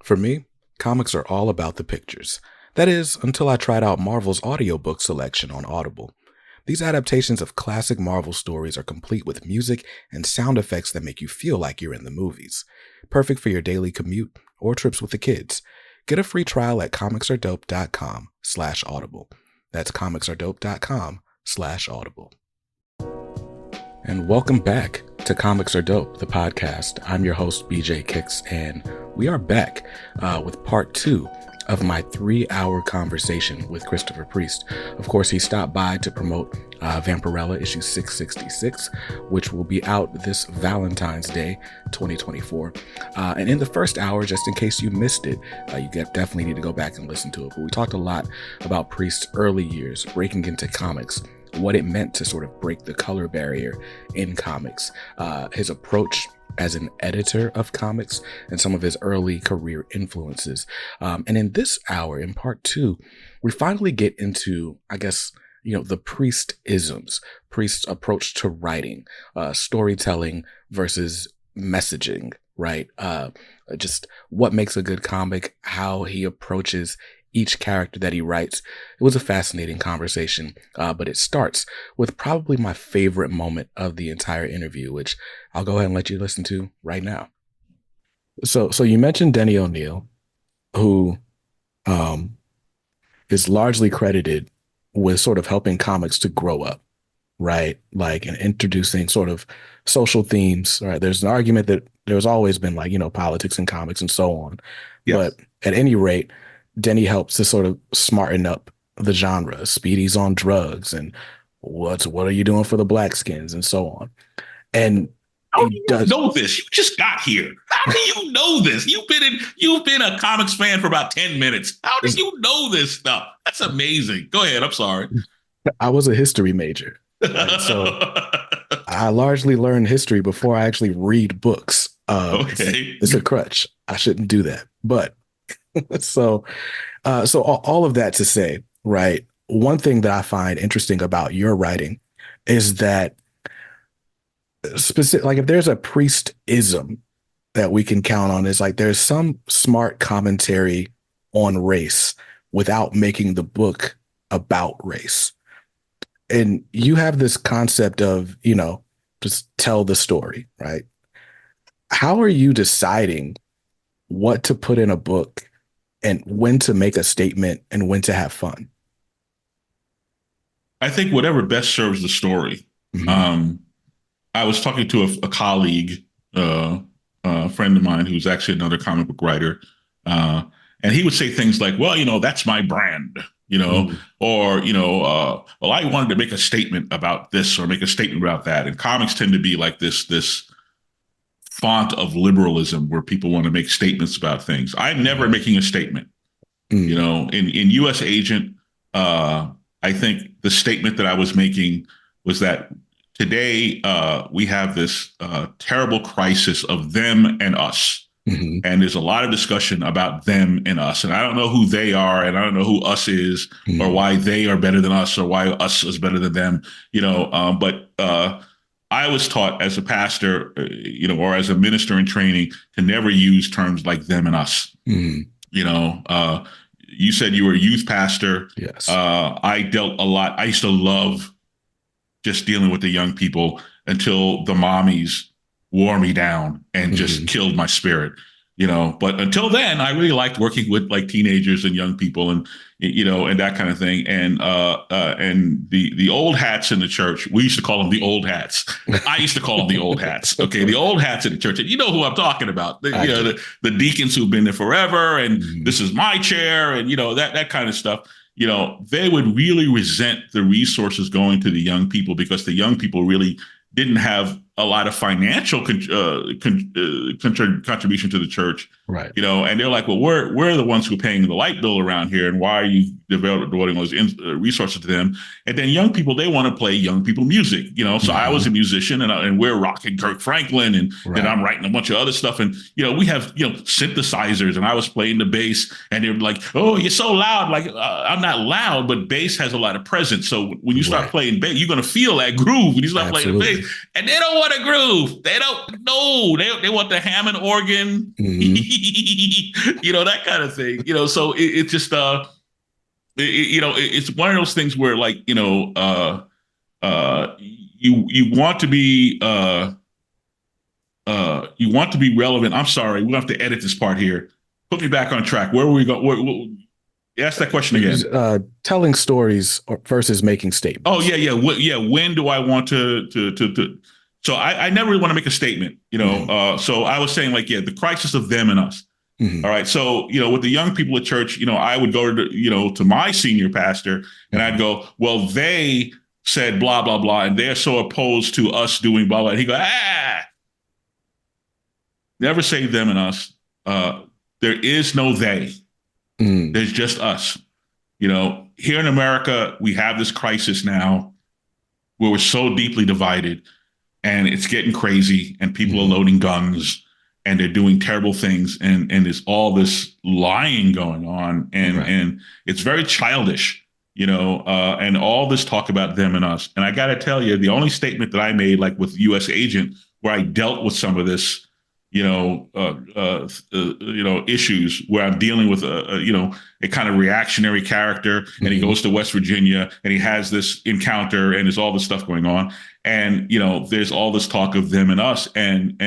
For me, comics are all about the pictures. That is, until I tried out Marvel's audiobook selection on Audible. These adaptations of classic Marvel stories are complete with music and sound effects that make you feel like you're in the movies. Perfect for your daily commute or trips with the kids. Get a free trial at comicsaredope.com/audible. That's comicsaredope.com/audible. And welcome back to Comics Are Dope, the podcast. I'm your host, BJ Kicks, and we are back with part 2 of my 3-hour conversation with Christopher Priest. Of course, he stopped by to promote Vampirella issue 666, which will be out this Valentine's Day 2024. And in the first hour, just in case you missed it, you definitely need to go back and listen to it. But we talked a lot about Priest's early years, breaking into comics, what it meant to sort of break the color barrier in comics, his approach as an editor of comics, and some of his early career influences. And in this hour, in part 2, we finally get into, I guess, the Priest-isms, Priest's approach to writing, storytelling versus messaging, right? Just what makes a good comic, how he approaches each character that he writes. It was a fascinating conversation, but it starts with probably my favorite moment of the entire interview, which I'll go ahead and let you listen to right now. So you mentioned Denny O'Neil, who is largely credited with sort of helping comics to grow up, right? Like, and introducing sort of social themes, right? There's an argument that there's always been politics in comics and so on. Yes. But at any rate, Denny helps to sort of smarten up the genre. Speedy's on drugs, and what are you doing for the black skins, and so on. And how do you know this? You just got here. How do you know this? You've been a comics fan for about 10 minutes. How do you know this stuff? That's amazing. Go ahead. I'm sorry. I was a history major, right? So I largely learned history before I actually read books. Okay, it's a crutch. I shouldn't do that, but. So all of that to say, right, one thing that I find interesting about your writing is that specific, like if there's a Priest-ism that we can count on, is like there's some smart commentary on race without making the book about race. And you have this concept of, just tell the story, right? How are you deciding what to put in a book and when to make a statement and when to have fun? I think whatever best serves the story. Mm-hmm. I was talking to a colleague, a friend of mine who's actually another comic book writer, and he would say things like, well, that's my brand, mm-hmm. or, well, I wanted to make a statement about this or make a statement about that. And comics tend to be like this font of liberalism where people want to make statements about things. I'm never making a statement. In U.S. Agent, I think the statement that I was making was that today we have this terrible crisis of them and us. Mm-hmm. And there's a lot of discussion about them and us. And I don't know who they are, and I don't know who us is, mm-hmm. or why they are better than us, or why us is better than them, but I was taught as a pastor, or as a minister in training, to never use terms like them and us. Mm. You said you were a youth pastor. Yes. I dealt a lot. I used to love just dealing with the young people until the mommies wore me down and just killed my spirit. But until then, I really liked working with like teenagers and young people and that kind of thing. And the old hats in the church, we used to call them the old hats. I used to call them the old hats. Okay. The old hats in the church. And you know who I'm talking about. The deacons who've been there forever. And this is my chair. And, that kind of stuff. They would really resent the resources going to the young people because the young people really didn't have a lot of financial contribution to the church, right? And they're like, well, we're the ones who are paying the light bill around here, and why are you devoting those resources to them? And then young people, they want to play young people music, So mm-hmm. I was a musician, and we're rocking Kirk Franklin, and then I'm writing a bunch of other stuff, and we have synthesizers, and I was playing the bass, and they're like, oh, you're so loud. Like I'm not loud, but bass has a lot of presence. So when you start playing bass, you're gonna feel that groove when you start playing the bass, and they don't want a groove. They don't. No, they want the Hammond organ. That kind of thing. So it's just it's one of those things where like you want to be relevant. I'm sorry, we'll have to edit this part here. Put me back on track. Where were we going? Ask that question again. Telling stories versus making statements. Oh yeah. When do I want to? So I never really want to make a statement. So I was saying like the crisis of them and us. All right. So, with the young people at church, I would go to my senior pastor and I'd go, well, they said blah, blah, blah, and they're so opposed to us doing blah, blah. And he go, never say them and us. There is no they. There's just us. Here in America, we have this crisis now where we're so deeply divided and it's getting crazy and people are loading guns and they're doing terrible things and there's all this lying going on and it's very childish, and all this talk about them and us. And I got to tell you, the only statement that I made, like with U.S. Agent, where I dealt with some of this, issues where I'm dealing with a kind of reactionary character, and he goes to West Virginia and he has this encounter and there's all this stuff going on, and there's all this talk of them and us, and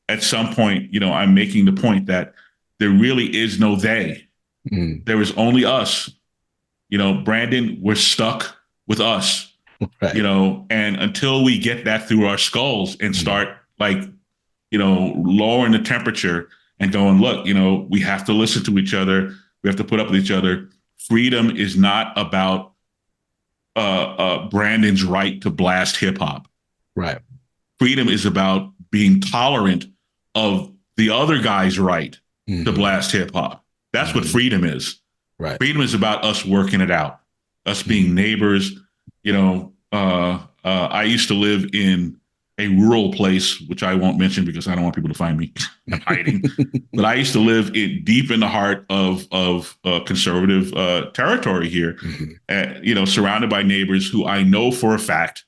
at some point, I'm making the point that there really is no they. There is only us. Brandon, we're stuck with us. Right. And until we get that through our skulls and start lowering the temperature and going, look, we have to listen to each other. We have to put up with each other. Freedom is not about Brandon's right to blast hip hop. Right. Freedom is about being tolerant of the other guy's right to blast hip hop. That's what freedom is. Right. Freedom is about us working it out, us being neighbors. I used to live in a rural place, which I won't mention because I don't want people to find me. I'm hiding. But I used to live deep in the heart of conservative territory here, surrounded by neighbors who I know for a fact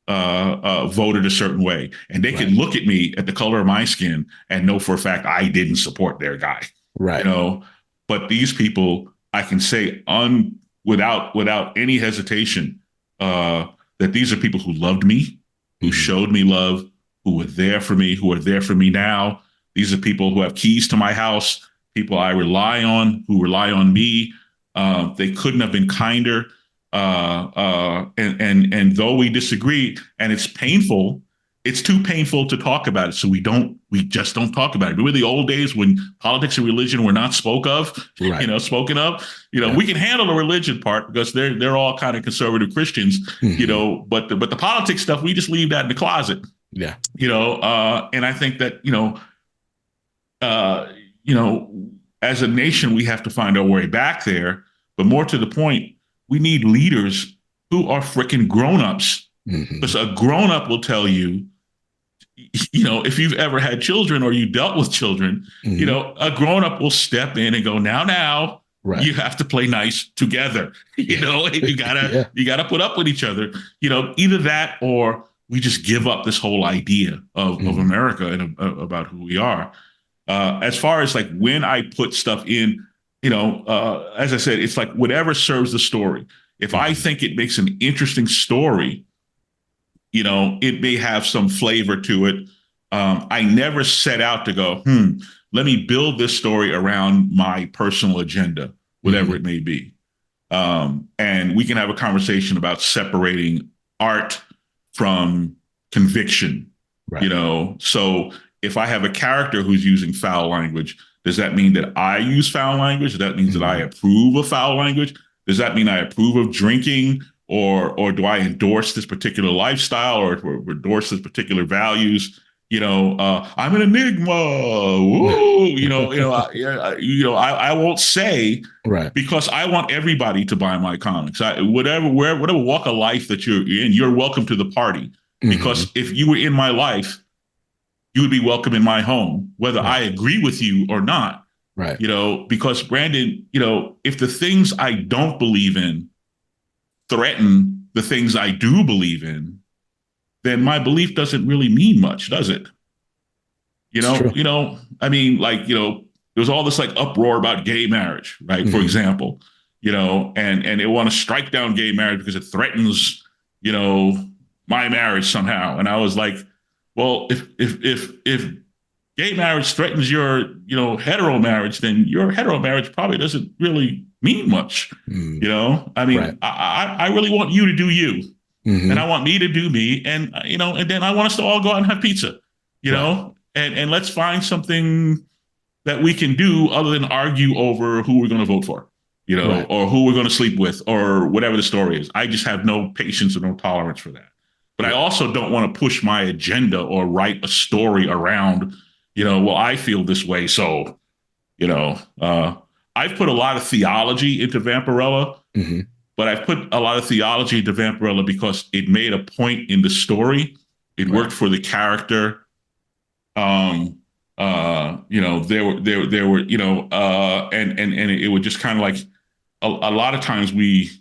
voted a certain way. And they could look at me at the color of my skin and know for a fact I didn't support their guy. Right. But these people, I can say without any hesitation that these are people who loved me, who showed me love, who were there for me, who are there for me now. These are people who have keys to my house, people I rely on, who rely on me. They couldn't have been kinder. And though we disagree, and it's painful, it's too painful to talk about it. So we just don't talk about it. Remember the old days when politics and religion were not spoken of? We can handle the religion part because they're all kind of conservative Christians, but the politics stuff, we just leave that in the closet. Yeah. And I think that, as a nation, we have to find our way back there. But more to the point, we need leaders who are freaking grown-ups. Because a grown-up will tell you, if you've ever had children or you dealt with children, a grown-up will step in and go, now, you have to play nice together. And you gotta put up with each other. Either that or we just give up this whole idea of America and about who we are. As far as like when I put stuff in, as I said, it's like whatever serves the story. If I think it makes an interesting story, it may have some flavor to it. I never set out to go, let me build this story around my personal agenda, whatever it may be. And we can have a conversation about separating art from conviction, So if I have a character who's using foul language, does that mean that I use foul language? Does that mean that I approve of foul language? Does that mean I approve of drinking? Or do I endorse this particular lifestyle or endorse this particular values? I'm an enigma. I won't say because I want everybody to buy my comics. Whatever walk of life that you're in, you're welcome to the party. Because if you were in my life, you would be welcome in my home, whether I agree with you or not. Right. Because Brandon, if the things I don't believe in threaten the things I do believe in, then my belief doesn't really mean much, does it? It's true. I mean, like, there's all this like uproar about gay marriage, right? For example, and they want to strike down gay marriage because it threatens, my marriage somehow. And I was like, well, if gay marriage threatens your, hetero marriage, then your hetero marriage probably doesn't really mean much. I mean, Right. I really want you to do you, and I want me to do me, and and then I want us to all go out and have pizza, Right. and let's find something that we can do other than argue over who we're going to vote for, Right. or who we're going to sleep with, or whatever the story is. I just have no patience or no tolerance for that. But I Yeah. also don't want to push my agenda or write a story around, well, I feel this way. So, I've put a lot of theology into Vampirella, but I've put a lot of theology into Vampirella because it made a point in the story. It Right. worked for the character. There were, and it would just kind of like a lot of times we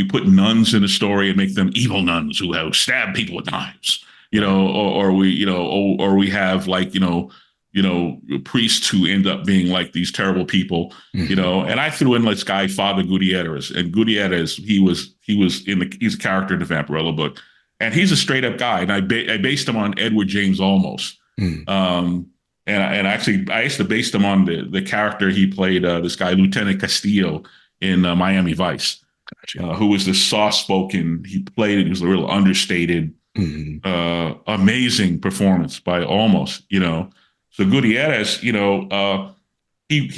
put nuns in a story and make them evil nuns who have stabbed people with knives, or we have like, priests who end up being like these terrible people, and I threw in this guy, Father Gutierrez, and Gutierrez, he's a character in the Vampirella book, and he's a straight up guy. And I based him on Edward James Olmos. And actually, I used to base him on the character he played, this guy, Lieutenant Castillo in Miami Vice, Gotcha. who was this soft-spoken. He played it. He was a real understated, amazing performance by Olmos. So Gutierrez, he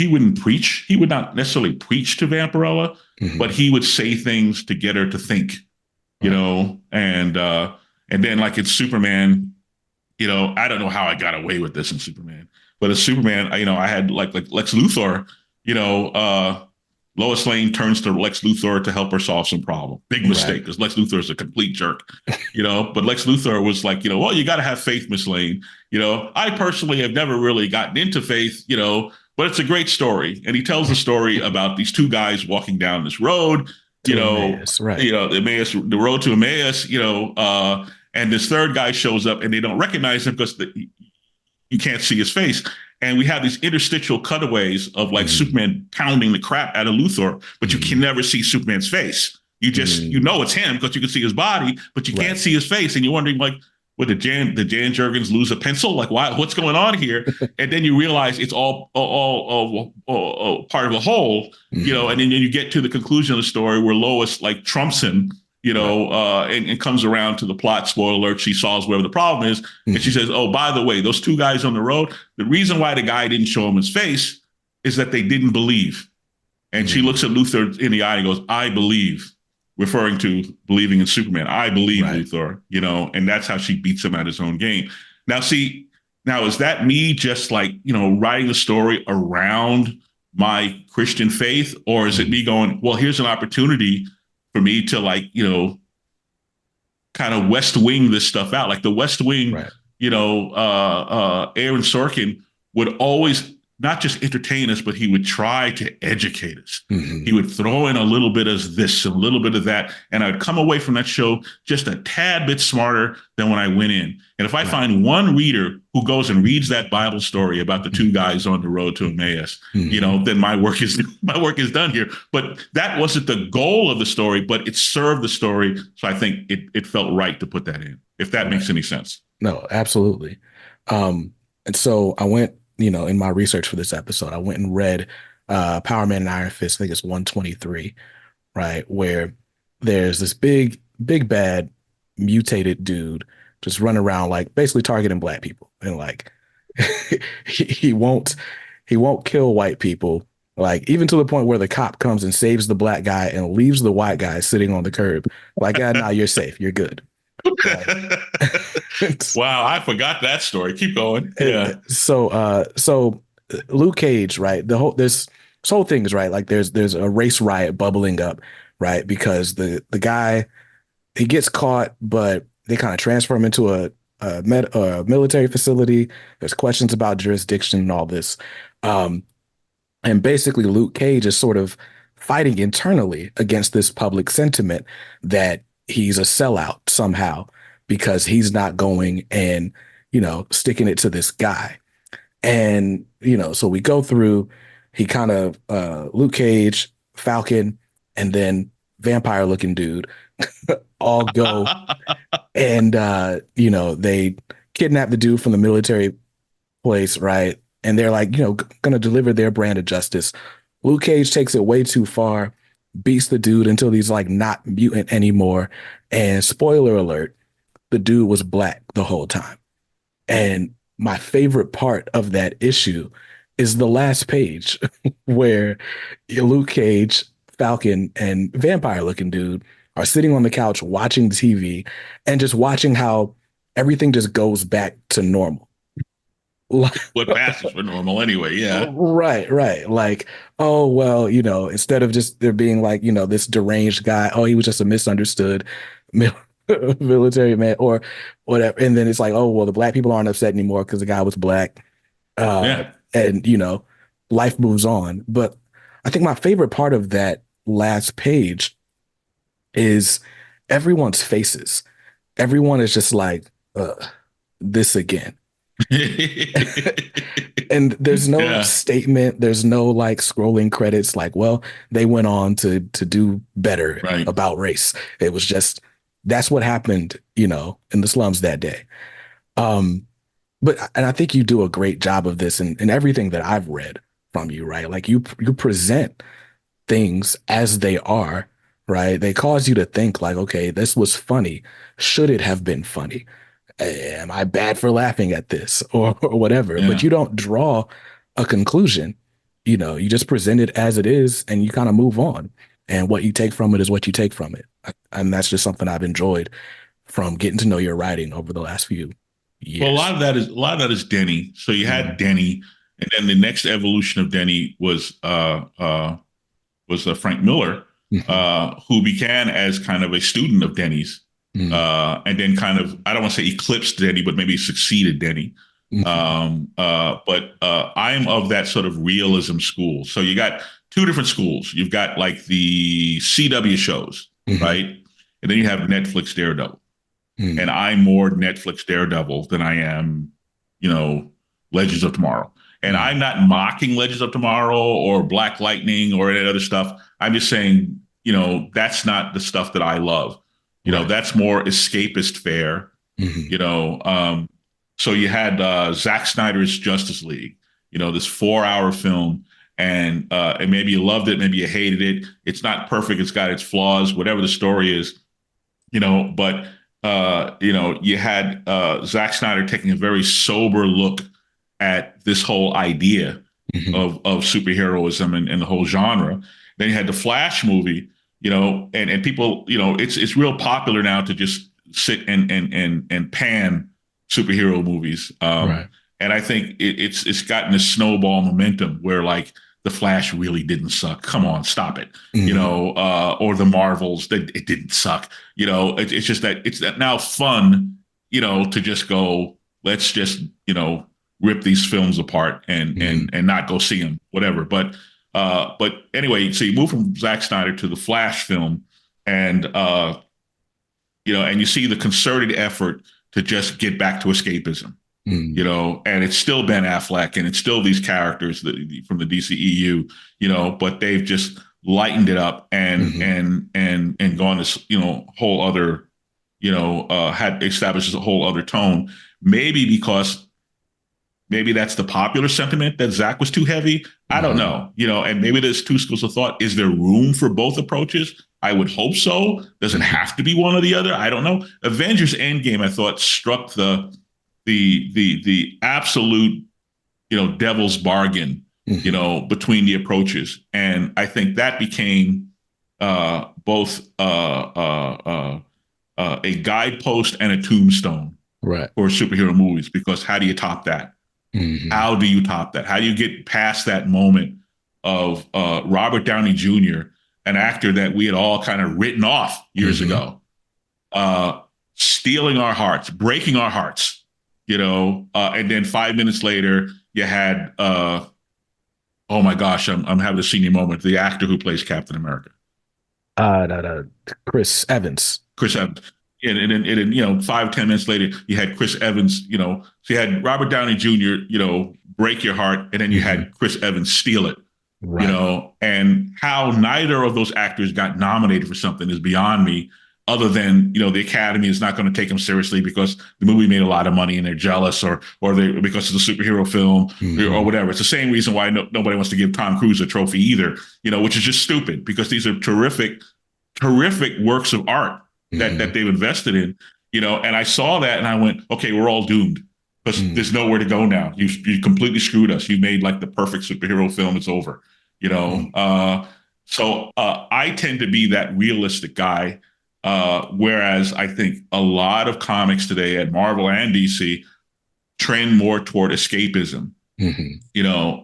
wouldn't preach. He would not necessarily preach to Vampirella, but he would say things to get her to think. And then like in Superman. I don't know how I got away with this in Superman, but in Superman, I had like Lex Luthor, Lois Lane turns to Lex Luthor to help her solve some problem. Big mistake because Lex Luthor is a complete jerk, but Lex Luthor was like, well, you got to have faith, Miss Lane. I personally have never really gotten into faith, but it's a great story. And he tells the story about these two guys walking down this road, Emmaus, right. the road to Emmaus, and this third guy shows up and they don't recognize him because you can't see his face. And we have these interstitial cutaways of like Superman pounding the crap out of Luthor, but you can never see Superman's face. You just, it's him because you can see his body, but you can't see his face. And you're wondering like, what did Jan Jurgens lose a pencil? Like, what's going on here? And then you realize it's all part of a whole, and then you get to the conclusion of the story where Lois like trumps him, and comes around to the plot. Spoiler alert, she solves whatever the problem is. And she says, oh, by the way, those two guys on the road, the reason why the guy didn't show him his face is that they didn't believe. And she looks at Luthor in the eye and goes, I believe, referring to believing in Superman. I believe, Luthor, and that's how she beats him at his own game. Now, is that me just like, writing the story around my Christian faith? Or is it me going, well, here's an opportunity for me to like, kind of West Wing this stuff out. Like the West Wing, Aaron Sorkin would always not just entertain us, but he would try to educate us. He would throw in a little bit of this, a little bit of that. And I'd come away from that show just a tad bit smarter than when I went in. And if I find one reader who goes and reads that Bible story about the two guys on the road to Emmaus, then my work is done here. But that wasn't the goal of the story, but it served the story. So I think it felt right to put that in, if that makes any sense. No, absolutely. And so I went, in my research for this episode, I went and read Power Man and Iron Fist. I think it's 123, right? Where there's this big bad mutated dude just running around like basically targeting black people. And like he won't kill white people, like even to the point where the cop comes and saves the black guy and leaves the white guy sitting on the curb. Like, now you're safe. You're good. Wow, I forgot that story. Keep going. Yeah. So Luke Cage, right? This whole thing is right. Like there's a race riot bubbling up, right? Because the guy, he gets caught, but they kind of transfer him into a military facility. There's questions about jurisdiction and all this. And basically Luke Cage is sort of fighting internally against this public sentiment that he's a sellout somehow, because he's not going and, sticking it to this guy. And, so we go through, he kind of, Luke Cage, Falcon, and then vampire looking dude all go and, they kidnap the dude from the military place, right? And they're like, going to deliver their brand of justice. Luke Cage takes it way too far, beats the dude until he's like not mutant anymore. And spoiler alert, the dude was black the whole time. And my favorite part of that issue is the last page where Luke Cage, Falcon, and vampire looking dude are sitting on the couch watching TV and just watching how everything just goes back to normal. What passes for normal anyway. Yeah. Right. Like, oh, well, instead of just there being like, this deranged guy, oh, he was just a misunderstood military man or whatever. And then it's like, oh, well, the black people aren't upset anymore because the guy was black. Yeah. And, life moves on. But I think my favorite part of that last page is everyone's faces. Everyone is just like, this again. And there's no statement, there's no like scrolling credits like, well, they went on to do better about race. It was just that's what happened, in the slums that day. And I think you do a great job of this in everything that I've read from you, right? Like you present things as they are, right? They cause you to think like, okay, this was funny. Should it have been funny? Am I bad for laughing at this or whatever? Yeah. But you don't draw a conclusion. You just present it as it is and you kind of move on. And what you take from it is what you take from it. And that's just something I've enjoyed from getting to know your writing over the last few years. Well, a lot of that is Denny. So you had Denny, and then the next evolution of Denny was Frank Miller, who began as kind of a student of Denny's. And then kind of, I don't want to say eclipsed Denny, but maybe succeeded Denny. But I'm of that sort of realism school. So you got two different schools. You've got like the CW shows, right? And then you have Netflix Daredevil. And I'm more Netflix Daredevil than I am, Legends of Tomorrow. And I'm not mocking Legends of Tomorrow or Black Lightning or any other stuff. I'm just saying, that's not the stuff that I love. That's more escapist fare, So you had Zack Snyder's Justice League, this 4-hour film. And maybe you loved it, maybe you hated it. It's not perfect. It's got its flaws, whatever the story is, but, you had Zack Snyder taking a very sober look at this whole idea of superheroism and the whole genre. Then you had the Flash movie, and people, it's real popular now to just sit and pan superhero movies. And I think it's gotten a snowball momentum where like the Flash really didn't suck. Come on, stop it. Or the Marvels, that it didn't suck. It's just that it's that now fun, to just go, let's just, rip these films apart and not go see them, whatever. But anyway, so you move from Zack Snyder to the Flash film, and and you see the concerted effort to just get back to escapism, and it's still Ben Affleck and it's still these characters from the DCEU, but they've just lightened it up and gone this whole other had established a whole other tone. Maybe because that's the popular sentiment that Zach was too heavy. I don't know, and maybe there's two schools of thought. Is there room for both approaches? I would hope so. Does it have to be one or the other? I don't know. Avengers Endgame, I thought, struck the absolute, devil's bargain, between the approaches. And I think that became both a guidepost and a tombstone for superhero movies, because how do you top that? How do you top that? How do you get past that moment of Robert Downey Jr., an actor that we had all kind of written off years ago, stealing our hearts, breaking our hearts, and then 5 minutes later you had, oh my gosh, I'm having a senior moment, the actor who plays Captain America. Chris Evans. Chris Evans. and 5-10 minutes later, you had Chris Evans, so you had Robert Downey Jr., break your heart, and then you had Chris Evans steal it, Right. and how neither of those actors got nominated for something is beyond me. Other than the Academy is not going to take them seriously because the movie made a lot of money and they're jealous, or they because it's a superhero film or whatever. It's the same reason why nobody wants to give Tom Cruise a trophy either, which is just stupid because these are terrific works of art that they've invested in, And I saw that and I went, okay, we're all doomed because there's nowhere to go now. You completely screwed us. You made like the perfect superhero film. It's over, So I tend to be that realistic guy. Whereas I think a lot of comics today at Marvel and DC trend more toward escapism,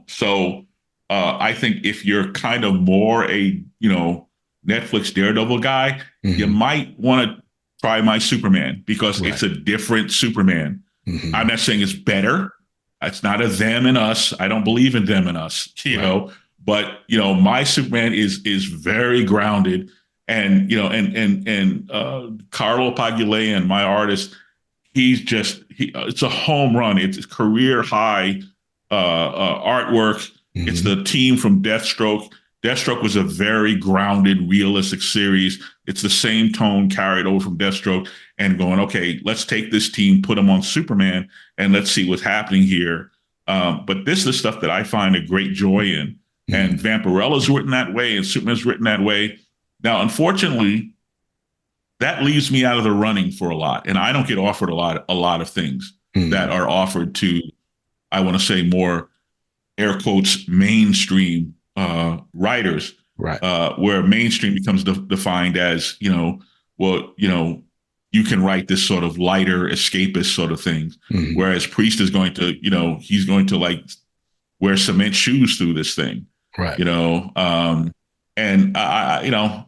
So I think if you're kind of more a, Netflix Daredevil guy, you might want to try my Superman because it's a different Superman. I'm not saying it's better. It's not a them and us. I don't believe in them and us, but, my Superman is very grounded. And Carlo Pagulayan, my artist, it's a home run. It's career high artwork. It's the team from Deathstroke. Deathstroke was a very grounded, realistic series. It's the same tone carried over from Deathstroke and going, okay, let's take this team, put them on Superman, and let's see what's happening here. But this is the stuff that I find a great joy in. And Vampirella's written that way, and Superman's written that way. Now, unfortunately, that leaves me out of the running for a lot, and I don't get offered a lot of things that are offered to, I want to say, more air quotes mainstream writers, right? Where mainstream becomes defined as you can write this sort of lighter escapist sort of thing, whereas Priest is going to he's going to like wear cement shoes through this thing, right? And I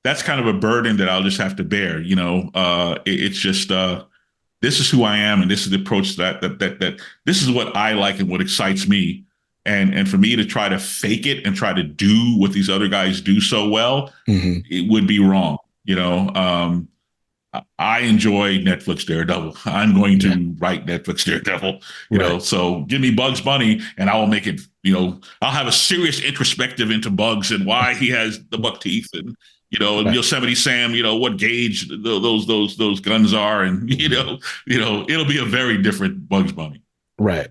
that's kind of a burden that I'll just have to bear. It's just this is who I am, and this is the approach that this is what I like and what excites me. And for me to try to fake it and try to do what these other guys do so well, it would be wrong. I enjoy Netflix Daredevil. I'm going to write Netflix Daredevil, so give me Bugs Bunny and I will make it, I'll have a serious introspective into Bugs and why he has the buck teeth and, Yosemite Sam, what gauge those guns are. And, it'll be a very different Bugs Bunny. Right.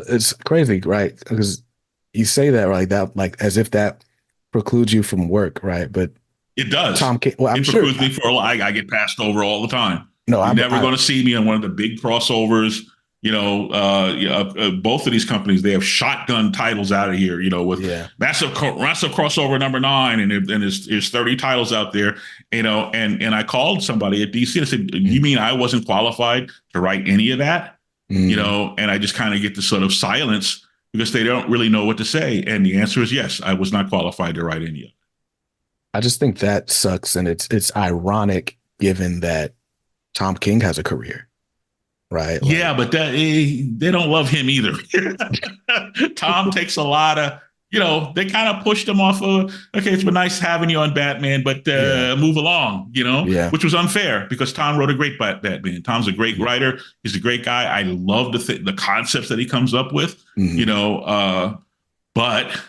It's crazy, right? Because you say that like as if that precludes you from work, right? But it does. Tom King, well, I'm it sure me for I get passed over all the time. No, I'm never going to see me on one of the big crossovers. Both of these companies, they have shotgun titles out of here. With massive crossover number 9, and there's 30 titles out there. And I called somebody at DC and I said, "You mean I wasn't qualified to write any of that?" And I just kind of get this sort of silence because they don't really know what to say. And the answer is yes, I was not qualified to write any of it. I just think that sucks. And it's ironic given that Tom King has a career, right? Yeah, but they don't love him either. Tom takes a lot of, they kind of pushed him off of, okay, it's been nice having you on Batman, but move along, which was unfair because Tom wrote a great Batman. Tom's a great writer. He's a great guy. I love the concepts that he comes up with, but,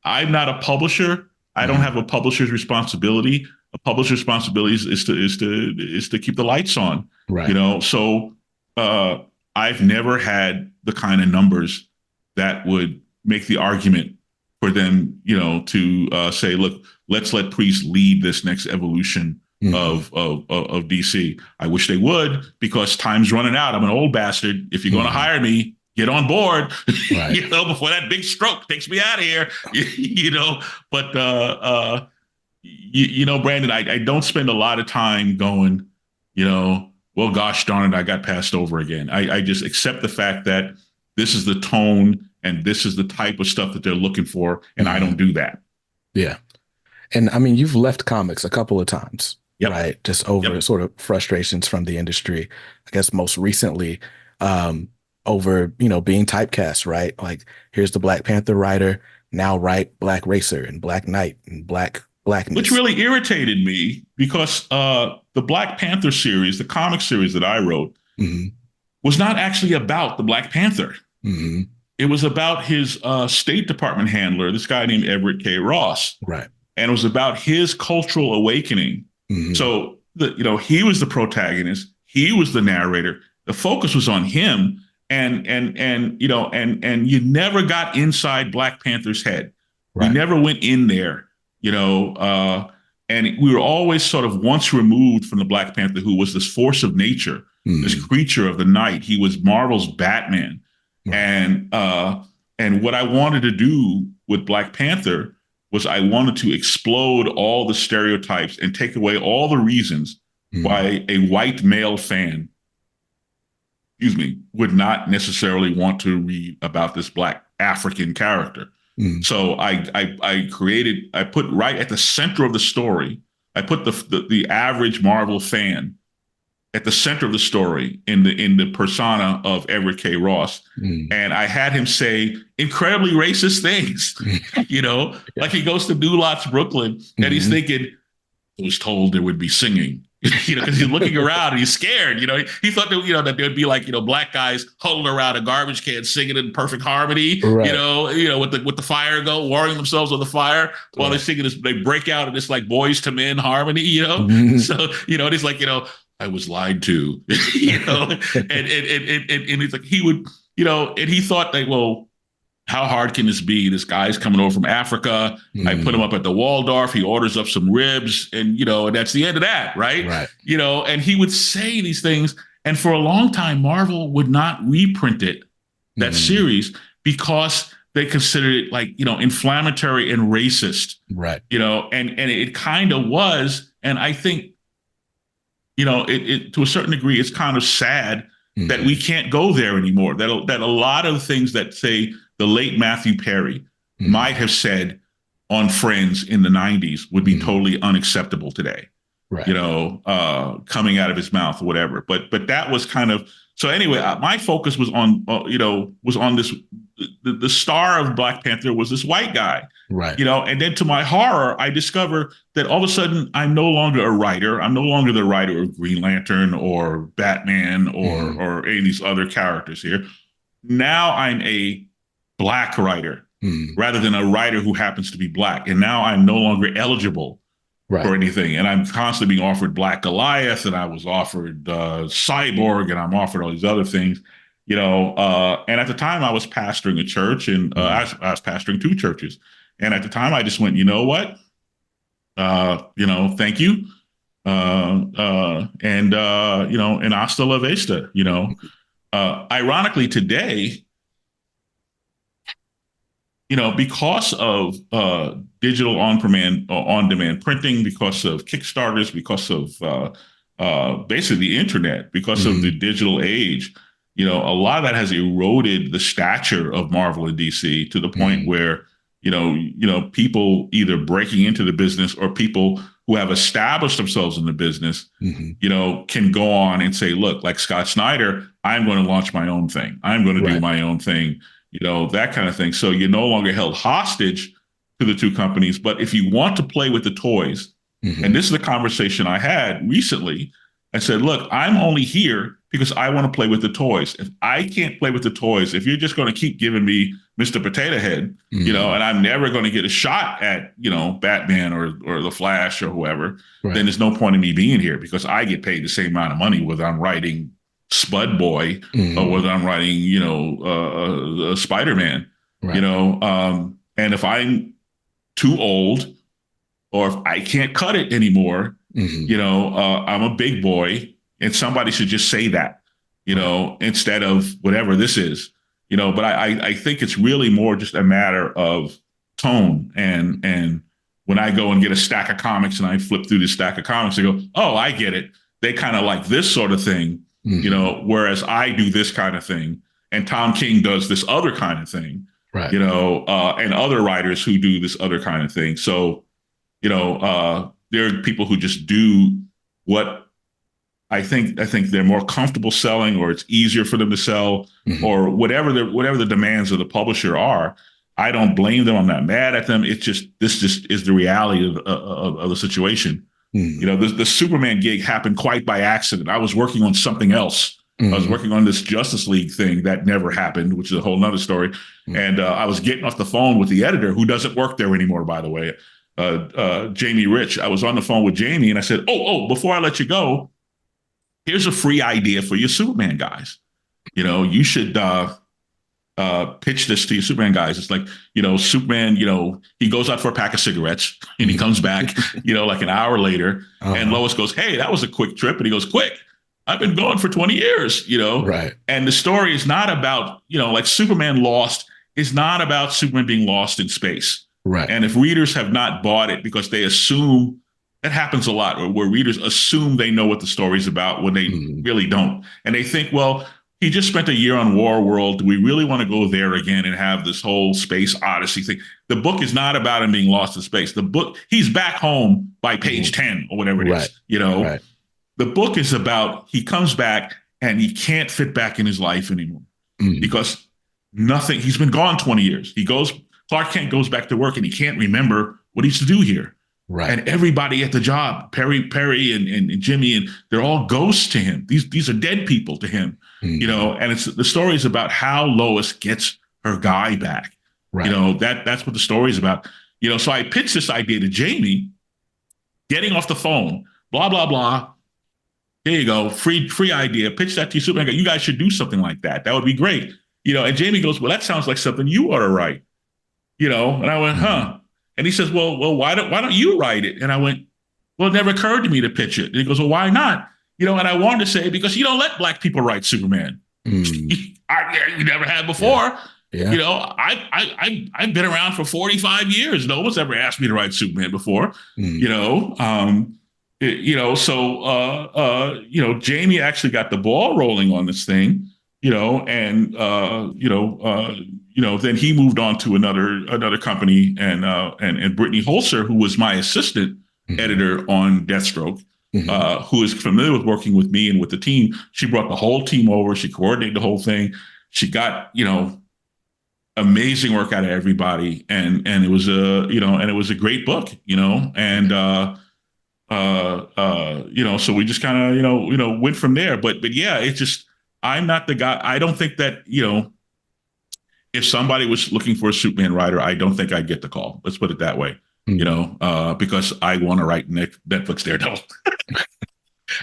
I'm not a publisher. I don't have a publisher's responsibility. A publisher's responsibility is to keep the lights on, right? So I've never had the kind of numbers that would make the argument for them, to say, look, let's let Priest lead this next evolution of DC. I wish they would because time's running out. I'm an old bastard. If you're going to hire me, get on board, right. Before that big stroke takes me out of here, But, Brandon, I don't spend a lot of time going, well, gosh darn it, I got passed over again. I just accept the fact that this is the tone and this is the type of stuff that they're looking for, and I don't do that. Yeah. And I mean, you've left comics a couple of times, right? Just over sort of frustrations from the industry. I guess most recently, over, being typecast, right? Like, here's the Black Panther writer, now write Black Racer and Black Knight and Black blackness. Which really irritated me because the Black Panther series, the comic series that I wrote, was not actually about the Black Panther. It was about his State Department handler, this guy named Everett K. Ross. Right. And it was about his cultural awakening. So, he was the protagonist. He was the narrator. The focus was on him. And you never got inside Black Panther's head. Right. We never went in there, and we were always sort of once removed from the Black Panther, who was this force of nature, this creature of the night. He was Marvel's Batman. And what I wanted to do with Black Panther was I wanted to explode all the stereotypes and take away all the reasons why a white male fan, would not necessarily want to read about this Black African character. So I put right at the center of the story, I put the average Marvel fan at the center of the story in the persona of Everett K. Ross. And I had him say incredibly racist things, like he goes to New Lots, Brooklyn, and he's thinking, I was told there would be singing, because he's looking around and he's scared. He thought that, that there'd be like, black guys huddled around a garbage can singing in perfect harmony, right. With the fire warming themselves on the fire while they're singing this, they break out in this like Boys to Men harmony, So, and he's like, I was lied to, and it's like he would, and he thought that, well, how hard can this be? This guy's coming over from Africa. I put him up at the Waldorf. He orders up some ribs, and and that's the end of that, right? And he would say these things, and for a long time, Marvel would not reprint that series, because they considered it like inflammatory and racist, right? And it kind of was, and I think. It to a certain degree, it's kind of sad that we can't go there anymore. That a lot of things that, say, the late Matthew Perry might have said on Friends in the 90s would be totally unacceptable today. Right. Coming out of his mouth or whatever. But that was kind of, so anyway, my focus was on this, the star of Black Panther was this white guy. Right. And then to my horror, I discover that all of a sudden I'm no longer a writer. I'm no longer the writer of Green Lantern or Batman or any of these other characters here. Now I'm a Black writer rather than a writer who happens to be Black. And now I'm no longer eligible for anything. And I'm constantly being offered Black Goliath, and I was offered Cyborg, and I'm offered all these other things. And at the time I was pastoring a church, and I was pastoring 2 churches. And at the time I just went, you know what? Thank you. And hasta la vista, ironically today, because of digital on-demand printing, because of Kickstarters, because of basically the internet, because of the digital age, a lot of that has eroded the stature of Marvel and DC to the point where, people either breaking into the business or people who have established themselves in the business, can go on and say, look, like Scott Snyder, I'm going to launch my own thing. I'm going to do my own thing, that kind of thing. So you're no longer held hostage to the 2 companies. But if you want to play with the toys, and this is a conversation I had recently, I said, look, I'm only here because I want to play with the toys. If I can't play with the toys, if you're just going to keep giving me Mr. Potato Head, and I'm never going to get a shot at, Batman or the Flash or whoever, then there's no point in me being here, because I get paid the same amount of money whether I'm writing Spud Boy or whether I'm writing, Spider-Man, and if I'm too old or if I can't cut it anymore, I'm a big boy, and somebody should just say that, instead of whatever this is, but I think it's really more just a matter of tone. And when I go and get a stack of comics and I flip through this stack of comics, I go, oh, I get it. They kind of like this sort of thing, whereas I do this kind of thing. And Tom King does this other kind of thing, and other writers who do this other kind of thing. So, there are people who just do what I think they're more comfortable selling, or it's easier for them to sell, or whatever the demands of the publisher are. I don't blame them. I'm not mad at them. It's just this just is the reality of the situation. You know, the Superman gig happened quite by accident. I was working on something else. I was working on this Justice League thing that never happened, which is a whole nother story. And I was getting off the phone with the editor, who doesn't work there anymore, by the way, Jamie Rich. I was on the phone with Jamie, and I said, before I let you go, here's a free idea for your Superman guys. You know, you should pitch this to your Superman guys. It's like, you know, Superman, you know, he goes out for a pack of cigarettes and he comes back, you know, like an hour later. And Lois goes, hey, that was a quick trip. And he goes, quick. I've been going for 20 years, you know? Right. And the story is not about, you know, like Superman Lost is not about Superman being lost in space. Right. And if readers have not bought it because they assume, that happens a lot, where readers assume they know what the story's about when they really don't. And they think, well, he just spent a year on War World. Do we really want to go there again and have this whole space odyssey thing? The book is not about him being lost in space. The book, he's back home by page 10 or whatever it is, you know? Right. The book is about, he comes back and he can't fit back in his life anymore because nothing, he's been gone 20 years. Clark Kent goes back to work and he can't remember what he used to do here. Right. And everybody at the job, Perry and Jimmy, and they're all ghosts to him. These are dead people to him, you know, and the story is about how Lois gets her guy back. Right. You know, that's what the story is about. You know, so I pitched this idea to Jamie, getting off the phone, blah, blah, blah. Here you go. Free idea. Pitch that to you, Superman. You guys should do something like that. That would be great. You know, and Jamie goes, well, that sounds like something you ought to write. You know, and I went, huh. And he says, well, why don't you write it? And I went, well, it never occurred to me to pitch it. And he goes, well, why not? You know, and I wanted to say, because you don't let Black people write Superman. You never have before. Yeah. You know, I've been around for 45 years. No one's ever asked me to write Superman before. You know, so Jamie actually got the ball rolling on this thing. You know, and then he moved on to another company, and Brittany Holzer, who was my assistant editor on Deathstroke, who is familiar with working with me and with the team. She brought the whole team over. She coordinated the whole thing. She got, you know, amazing work out of everybody, and it was a great book, you know, and so we just kind of went from there. But yeah, it's just, I'm not the guy. I don't think that, you know, if somebody was looking for a Superman writer, I don't think I'd get the call. Let's put it that way, you know, because I want to write Netflix Daredevil.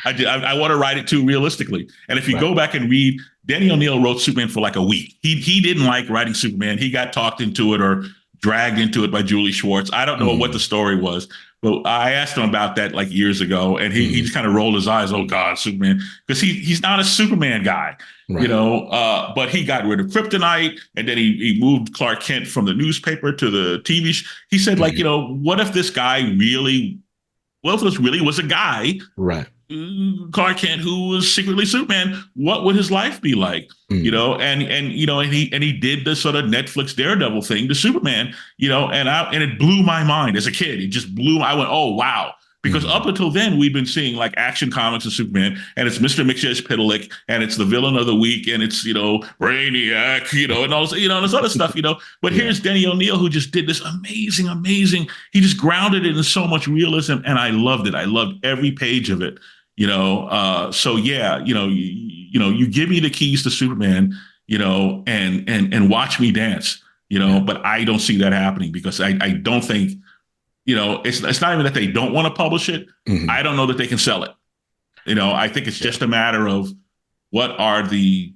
I want to write it too realistically. And if you go back and read, Denny O'Neil wrote Superman for like a week. He didn't like writing Superman. He got talked into it or dragged into it by Julie Schwartz. I don't know what the story was, but I asked him about that like years ago, and he just kind of rolled his eyes. Oh God, Superman, because he's not a Superman guy, you know. But he got rid of Kryptonite, and then he moved Clark Kent from the newspaper to the TV. He said, like, you know, what if this really was a guy, right? Clark Kent, who was secretly Superman, what would his life be like? You know, and he did this sort of Netflix Daredevil thing to Superman, you know, and it blew my mind as a kid. It just I went, oh wow. Because up until then, we've been seeing like Action Comics of Superman, and it's Mr. Mxyzptlk, and it's the villain of the week, and it's, you know, Brainiac, you know, and all, you know, this other stuff, you know. But here's Denny O'Neil, who just did this amazing. He just grounded it in so much realism, and I loved it. I loved every page of it, you know. So yeah, you give me the keys to Superman, you know, and watch me dance, you know. But I don't see that happening, because I don't think. You know, it's not even that they don't want to publish it. I don't know that they can sell it. You know, I think it's just a matter of what are the,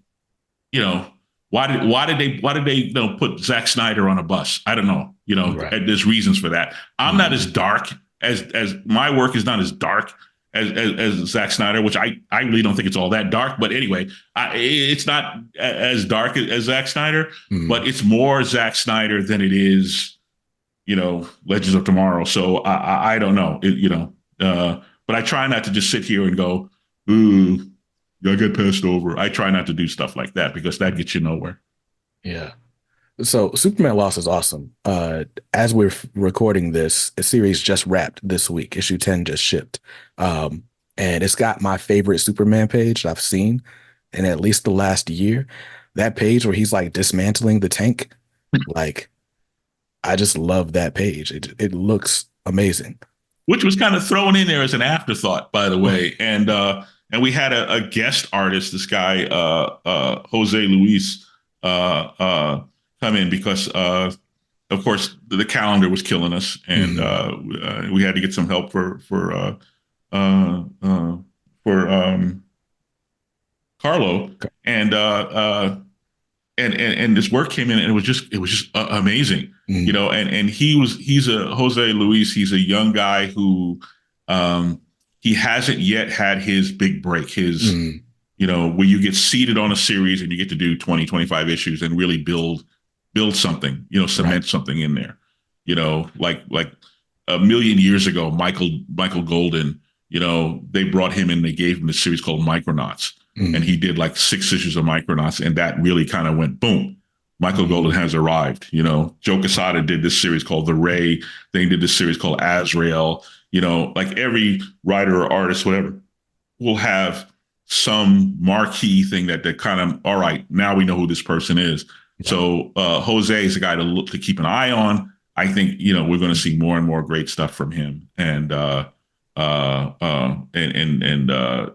you know, why did they you know, put Zack Snyder on a bus? I don't know. You know, there's reasons for that. I'm not as dark as my work is not as dark as Zack Snyder, which I really don't think it's all that dark. But anyway, it's not as dark as Zack Snyder, but it's more Zack Snyder than it is, you know, Legends of Tomorrow. So I don't know, but I try not to just sit here and go, ooh, I get passed over. I try not to do stuff like that, because that gets you nowhere. Yeah. So Superman Lost is awesome. As we're recording this, a series just wrapped this week. Issue 10 just shipped. And it's got my favorite Superman page I've seen in at least the last year. That page where he's like dismantling the tank, like, I just love that page. It looks amazing. which was kind of thrown in there as an afterthought, by the way. And we had a guest artist, this guy Jose Luis, come in because of course the calendar was killing us, and we had to get some help for Carlo, and this work came in, and it was just amazing, you know. And he's a Jose Luis. He's a young guy who he hasn't yet had his big break. His you know, where you get seated on a series and you get to do 20, 25 issues and really build something, you know, cement something in there. You know, like a million years ago, Michael Golden, you know, they brought him in, they gave him a series called Micronauts. And he did like 6 issues of Micronauts, and that really kind of went boom. Michael Golden has arrived. You know, Joe Quesada did this series called The Ray. They did this series called Azrael. You know, like every writer or artist, whatever, will have some marquee thing that kind of, all right, now we know who this person is. Yeah. So Jose is a guy to keep an eye on. I think, you know, we're going to see more and more great stuff from him. And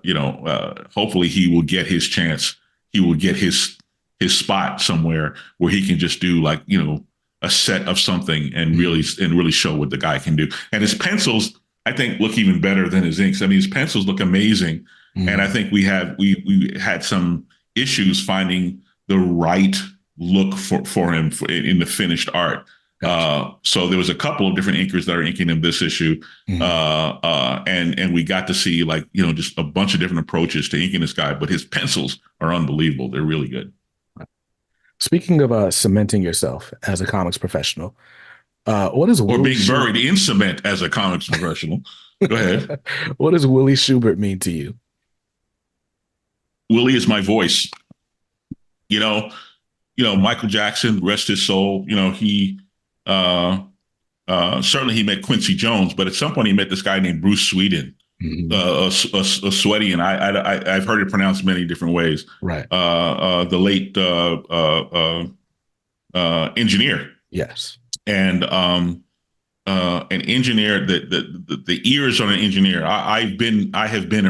you know, hopefully he will get his chance. He will get his spot somewhere where he can just do, like, you know, a set of something and really show what the guy can do. And his pencils, I think, look even better than his inks. I mean, his pencils look amazing. And I think we had some issues finding the right look for him in the finished art. Gotcha. So there was a couple of different inkers that are inking in this issue. And we got to see, like, you know, just a bunch of different approaches to inking this guy, but his pencils are unbelievable. They're really good. Speaking of cementing yourself as a comics professional, what is being buried in cement as a comics professional? Go ahead. What does Willie Schubert mean to you? Willie is my voice. You know, Michael Jackson, rest his soul. You know, he certainly he met Quincy Jones, but at some point he met this guy named Bruce Sweden, a sweaty, and I've heard it pronounced many different ways. Right. The late engineer. Yes. And an engineer, the ears on an engineer. I have been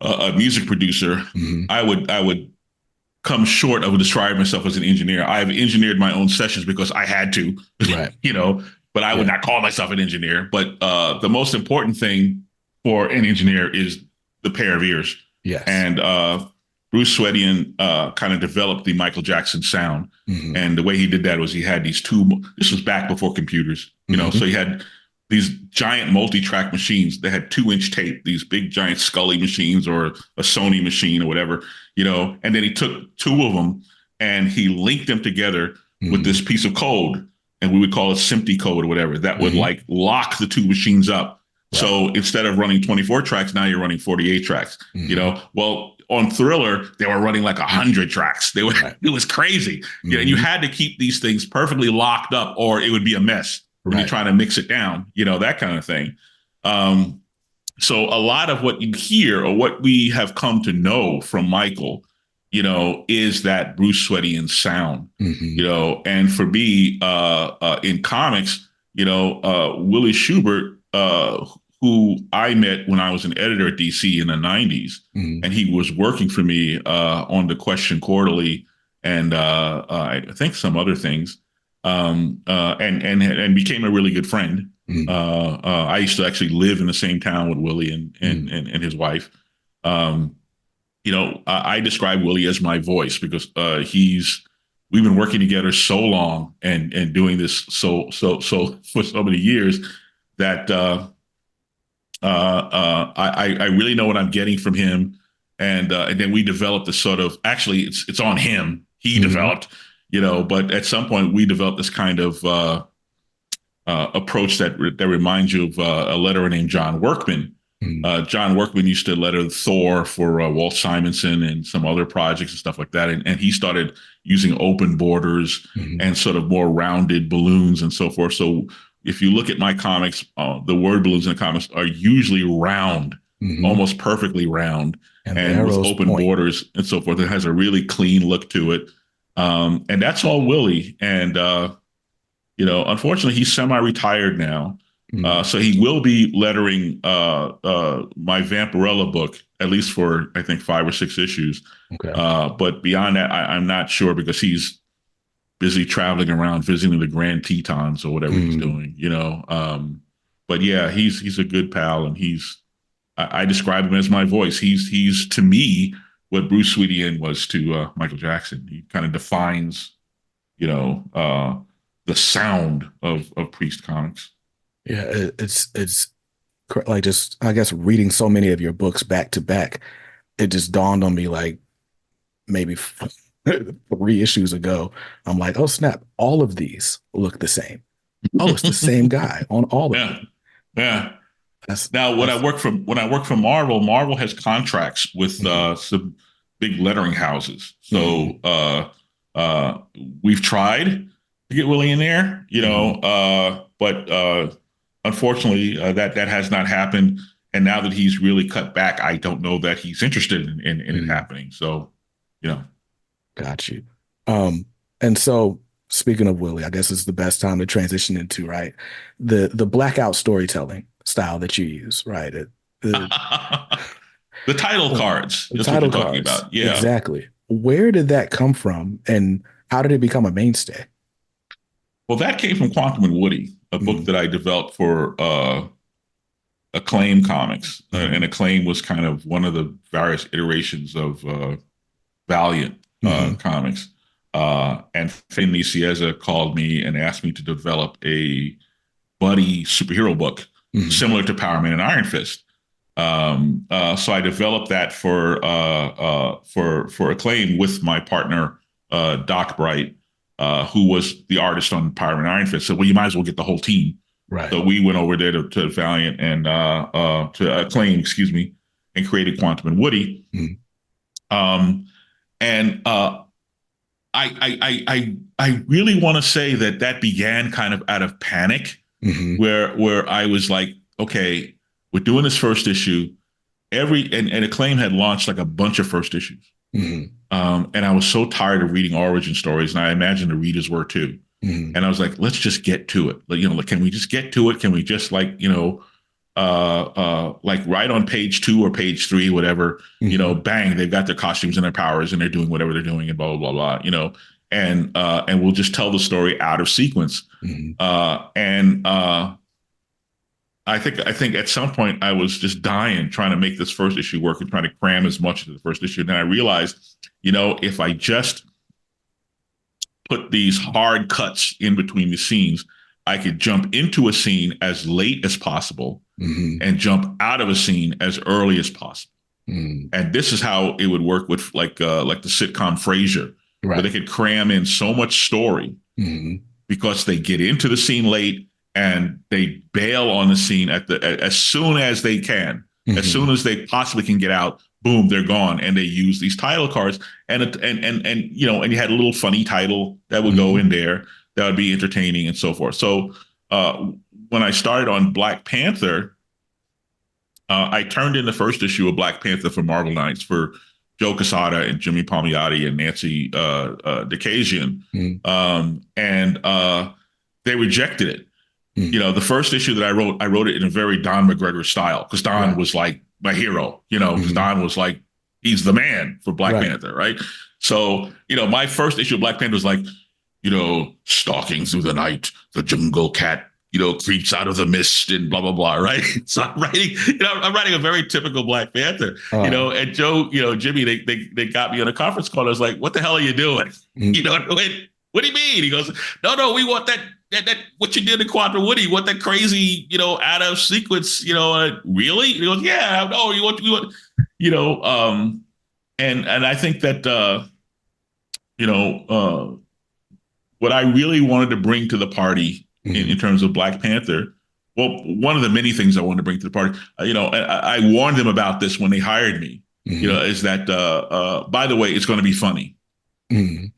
a music producer. I would come short of describing myself as an engineer. I've engineered my own sessions because I had to, right. You know, but I would not call myself an engineer. But the most important thing for an engineer is the pair of ears. Yes. And Bruce Swedian kind of developed the Michael Jackson sound. And the way he did that was he had these this was back before computers, you know, so he had these giant multi-track machines that had 2-inch tape, these big giant Scully machines or a Sony machine or whatever, you know, and then he took 2 of them and he linked them together with this piece of code, and we would call it SMPTE code or whatever, that would like lock the 2 machines up. Right. So instead of running 24 tracks, now you're running 48 tracks, you know. Well, on Thriller, they were running like 100 tracks. It was crazy. Yeah, and you had to keep these things perfectly locked up or it would be a mess. When you're trying to mix it down, you know, that kind of thing. So a lot of what you hear or what we have come to know from Michael, you know, is that Bruce Swedian sound, you know. And for me, in comics, you know, Willie Schubert, who I met when I was an editor at DC in the 90s, and he was working for me on the Question Quarterly and I think some other things. And became a really good friend. I used to actually live in the same town with Willie and his wife. You know, I describe Willie as my voice because we've been working together so long and doing this so for so many years that I really know what I'm getting from him. And then we developed this sort of, actually it's on him. He developed, you know, but at some point we developed this kind of approach that reminds you of a letterer named John Workman. John Workman used to letter Thor for Walt Simonson and some other projects and stuff like that. And he started using open borders and sort of more rounded balloons and so forth. So if you look at my comics, the word balloons in the comics are usually round, almost perfectly round, and with open borders and so forth. It has a really clean look to it. And that's all Willie. And Unfortunately, he's semi-retired now. Mm. So he will be lettering my Vampirella book, at least for, I think, 5 or 6 issues. Okay. But beyond that, I'm not sure because he's busy traveling around visiting the Grand Tetons or whatever he's Mm. doing. But yeah, he's a good pal, and I describe him as my voice. He's to me what Bruce Sweetian was to Michael Jackson. He kind of defines, the sound of Priest comics. Yeah, it's like just I guess reading so many of your books back to back, it just dawned on me like maybe 3 issues ago. I'm like, oh snap, all of these look the same. Oh, it's the same guy on all of Yeah, them. yeah. That's Now, that's when I work for Marvel, Marvel has contracts with mm, some big lettering houses. mm, So uh, we've tried to get Willie in there, mm, but unfortunately, that has not happened. And now that he's really cut back, I don't know that he's interested in it mm. happening. So, you know. Got you. Um, and so speaking of Willie, I guess it's the best time to transition into, right? The blackout storytelling style that you use, right? The, The title uh, cards the is what title you're talking cards. about. Yeah. Exactly. Where did that come from and how did it become a mainstay? Well, that came from Quantum and Woody, a book Mm, that I developed for Acclaim Comics. And mm, Acclaim was kind of one of the various iterations of Valiant mm, Comics. And Finley Cieza called me and asked me to develop a buddy superhero book mm, similar to Power Man and Iron Fist. So I developed that for Acclaim with my partner Doc Bright, who was the artist on Power Man and Iron Fist. So well, you might as well get the whole team. right. So we went over there to Valiant and to Acclaim, excuse me, and created Quantum and Woody. Mm, Um, and I really want to say that began kind of out of panic, mm, where I was like, okay, we're doing this first issue. And Acclaim had launched like a bunch of first issues. mm, And I was so tired of reading origin stories, and I imagine the readers were too. mm, And I was like, let's just get to it. Like, can we just get to it? Can we just like right on page 2 or page 3, whatever, mm, bang, they've got their costumes and their powers and they're doing whatever they're doing and blah, blah, blah, blah, and we'll just tell the story out of sequence. mm, And I think at some point I was just dying trying to make this first issue work and trying to cram as much into the first issue. And then I realized, if I just put these hard cuts in between the scenes, I could jump into a scene as late as possible mm, and jump out of a scene as early as possible. mm, And this is how it would work with like the sitcom Frasier, where they right. could cram in so much story Mm, because they get into the scene late and they bail on the scene as soon as they can, as mm, soon as they possibly can get out. Boom, they're gone, and they use these title cards, and you had a little funny title that would go in mm, there that would be entertaining and so forth. So when I started on Black Panther, I turned in the first issue of Black Panther for Marvel Knights for Joe Quesada and Jimmy Palmiotti and Nancy Dakazian, mm, and they rejected it. mm, The first issue that I wrote it in a very Don McGregor style because Don right. was like my hero, because Mm, Don was like, he's the man for Black right. Panther, right? So, my first issue of Black Panther was like, stalking through the night, the jungle cat, creeps out of the mist and blah, blah, blah, right? So I'm writing a very typical Black Panther, Uh, and Joe, Jimmy, they got me on a conference call. I was like, what the hell are you doing? mm, What do you mean? He goes, no, we want that what you did in Quantum Woody, what that crazy, out of sequence, really? He goes, yeah, no, you want, and I think that, you know, uh, what I really wanted to bring to the party in mm, terms of Black Panther, well, one of the many things I wanted to bring to the party, I warned them about this when they hired me, mm, is that, by the way, it's going to be funny. mm,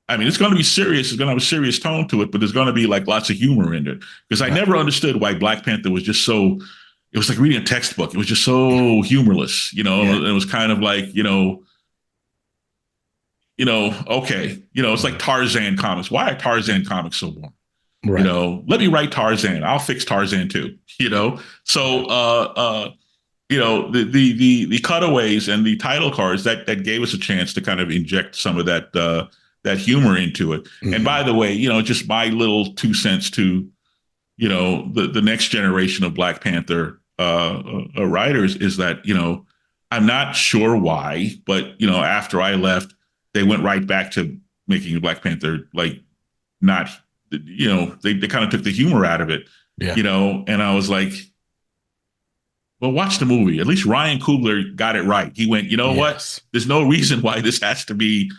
I mean, it's going to be serious. It's going to have a serious tone to it, but there's going to be like lots of humor in it. Because I right. never understood why Black Panther was just so. It was like reading a textbook. It was just so humorless. Yeah. It was kind of like okay. It's like Mm, Tarzan comics. Why are Tarzan comics so boring? Right. Let me write Tarzan. I'll fix Tarzan too. So the cutaways and the title cards that gave us a chance to kind of inject some of that humor into it. And Mm-hmm. by the way, just my little 2 cents to the next generation of Black Panther writers is that I'm not sure why, but after I left, they went right back to making Black Panther like not they kind of took the humor out of it, Yeah. and I was like, well, watch the movie. At least Ryan Coogler got it right. He went, you know what? Yes. There's no reason why this has to be,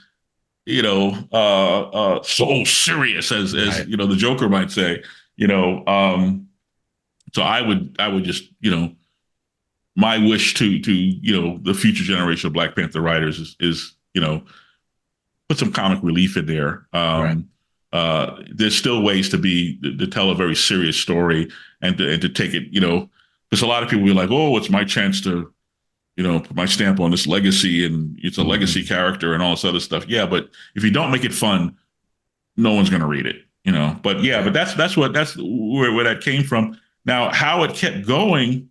so serious as Right. the Joker might say, you know. So I would just, my wish to the future generation of Black Panther writers is put some comic relief in there. Right. There's still ways to tell a very serious story and to take it, because a lot of people be like, oh, it's my chance to, put my stamp on this legacy, and it's a legacy character and all this other stuff. Yeah, but if you don't make it fun, no one's going to read it, But yeah, but that's where that came from. Now, how it kept going,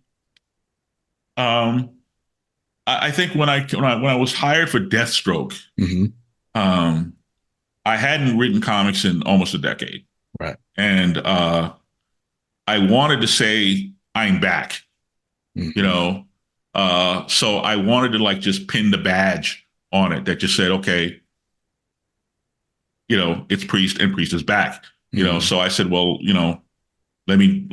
I think when I was hired for Deathstroke, Mm-hmm. I hadn't written comics in almost a decade, Right. and I wanted to say I'm back, Mm-hmm. So I wanted to like just pin the badge on it that just said, okay, it's Priest and Priest is back, Mm-hmm. So I said, well, let me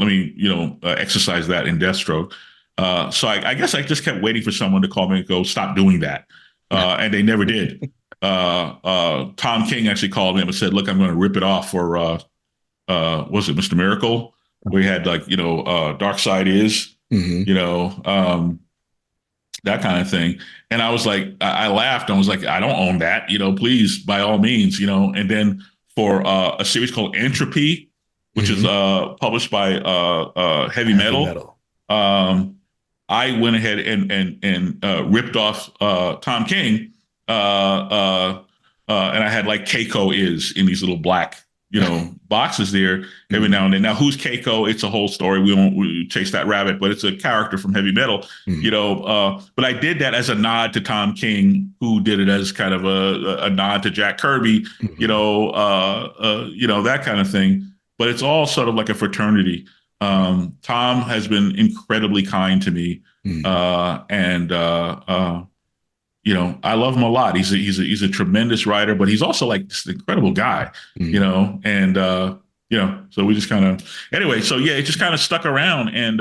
exercise that in Deathstroke. So I guess I just kept waiting for someone to call me and go, stop doing that. And they never did. Tom King actually called me and said, look, I'm going to rip it off for, was it Mr. Miracle? Where he had like, Dark Side is, Mm-hmm. that kind of thing. And I was like, I laughed. I was like, I don't own that, please, by all means, And then for a series called Entropy, which is published by Heavy Heavy Metal, metal. I went ahead and ripped off Tom King, and I had like Keiko is in these little black boxes there every now and then. Now, who's Keiko? It's a whole story. We won't chase that rabbit, but it's a character from Heavy Metal, But I did that as a nod to Tom King, who did it as kind of a nod to Jack Kirby, that kind of thing. But it's all sort of like a fraternity. Tom has been incredibly kind to me, and I love him a lot. He's a tremendous writer, but he's also like this incredible guy, and so we just kind of anyway. So yeah, it just kind of stuck around, and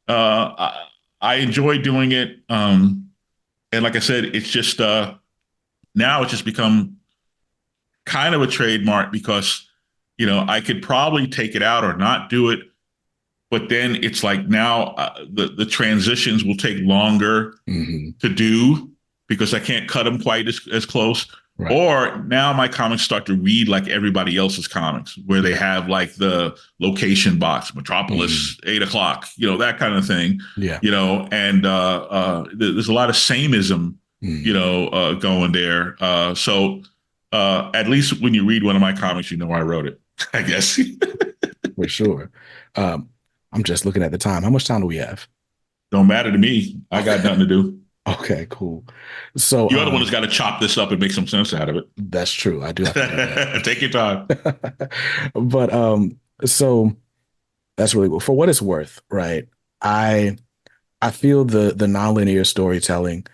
I enjoy doing it. And like I said, it's just now it's just become kind of a trademark because I could probably take it out or not do it. But then it's like now the transitions will take longer to do because I can't cut them quite as close. Right. Or now my comics start to read like everybody else's comics, where they have like the location box, Metropolis, 8 o'clock, that kind of thing. Yeah. And there's a lot of sameism, going there. So at least when you read one of my comics, I wrote it, I guess. For sure. I'm just looking at the time. How much time do we have? Don't matter to me. I got nothing to do. Okay, cool. So you're the one that's got to chop this up and make some sense out of it. That's true. I do have to do that. Take your time. But so that's really cool. For what it's worth, right? I feel the nonlinear storytelling,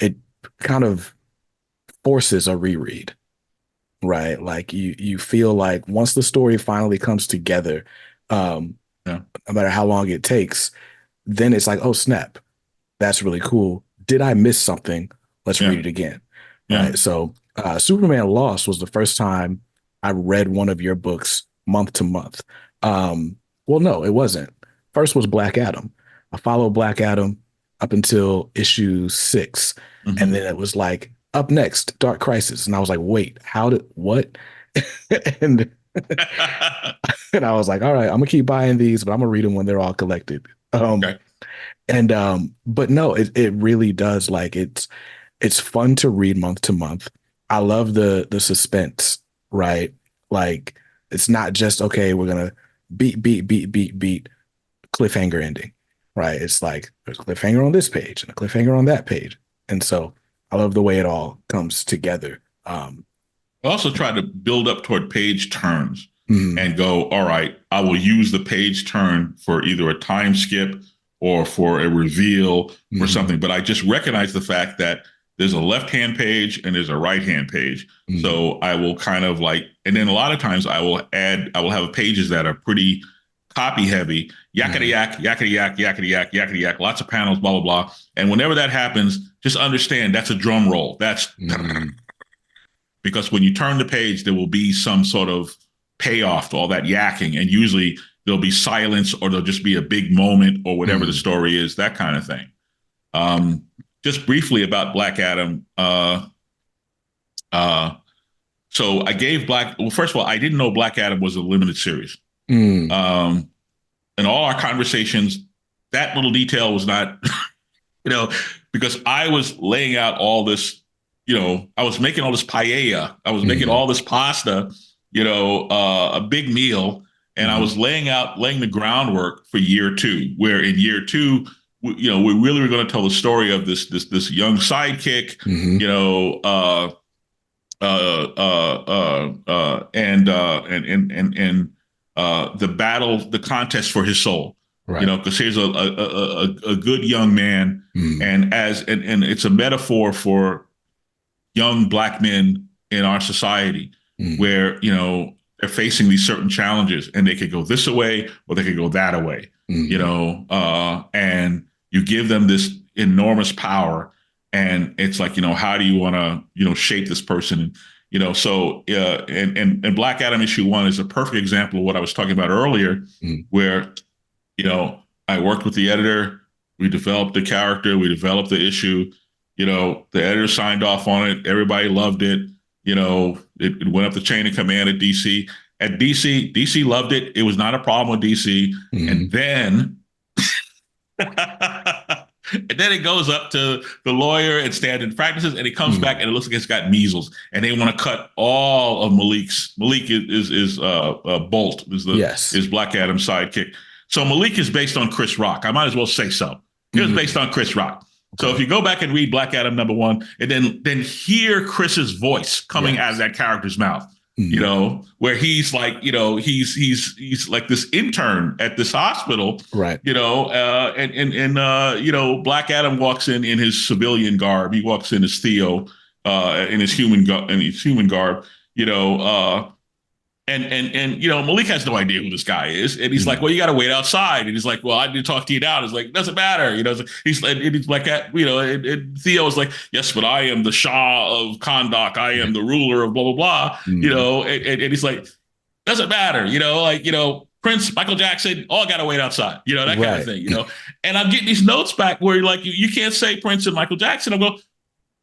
it kind of forces a reread, right? Like you feel like once the story finally comes together, no matter how long it takes, then it's like, oh snap, that's really cool. Did I miss something? Let's read it again. Right. So Superman Lost was the first time I read one of your books month to month. Well, no, it wasn't. First was Black Adam. I followed Black Adam up until issue 6. And then it was like, up next, Dark Crisis. And I was like, wait, what? and and I was like, all right, I'm gonna keep buying these, but I'm gonna read them when they're all collected. Okay. And but no, it really does, like it's fun to read month to month. I love the suspense, right? Like It's not just, okay, we're gonna beat cliffhanger ending, right? It's like there's a cliffhanger on this page and a cliffhanger on that page. And so I love the way it all comes together. I also try to build up toward page turns mm, and go, all right, I will use the page turn for either a time skip or for a reveal or something. But I just recognize the fact that there's a left-hand page and there's a right-hand page. So I will kind of like, and then a lot of times I will have pages that are pretty copy heavy, yakety yak, yakety yak, yakety yak, yakety yak, lots of panels, blah, blah, blah. And whenever that happens, just understand that's a drum roll. That's because when you turn the page, there will be some sort of payoff to all that yakking. And usually there'll be silence or there'll just be a big moment or whatever the story is, that kind of thing. Just briefly about Black Adam. So I gave first of all, I didn't know Black Adam was a limited series. In all our conversations, that little detail was not, because I was laying out all this, I was making all this paella. I was making all this pasta, a big meal. And I was laying the groundwork for year two, where in year two, we really were going to tell the story of this young sidekick, and the battle, the contest for his soul, right. Because here's a good young man, and it's a metaphor for young Black men in our society, where they're facing these certain challenges, and they could go this way or they could go that way, and you give them this enormous power, and it's like, how do you want to shape this person? So and Black Adam issue 1 is a perfect example of what I was talking about earlier, where I worked with the editor, we developed the character, we developed the issue, the editor signed off on it, everybody loved it. It went up the chain of command at DC. At DC loved it. It was not a problem with DC. And then it goes up to the lawyer and standard practices, and it comes back and it looks like it's got measles, and they want to cut all of Malik's. Malik is Bolt, is Black Adam's sidekick. So Malik is based on Chris Rock. I might as well say so. It was based on Chris Rock. So if you go back and read Black Adam #1, and then hear Chris's voice coming out of that character's mouth, where he's like, he's like this intern at this hospital, right? And Black Adam walks in his civilian garb. He walks in as Theo, in his human garb, And Malik has no idea who this guy is, and he's like, "Well, you got to wait outside." And he's like, "Well, I didn't talk to you now." It's like, doesn't matter, He's like, and Theo's like, "Yes, but I am the Shah of Kahndaq. I am the ruler of blah blah blah." And he's like, "Doesn't matter, Prince, Michael Jackson, all got to wait outside, that kind of thing, And I'm getting these notes back where like you can't say Prince and Michael Jackson. I go,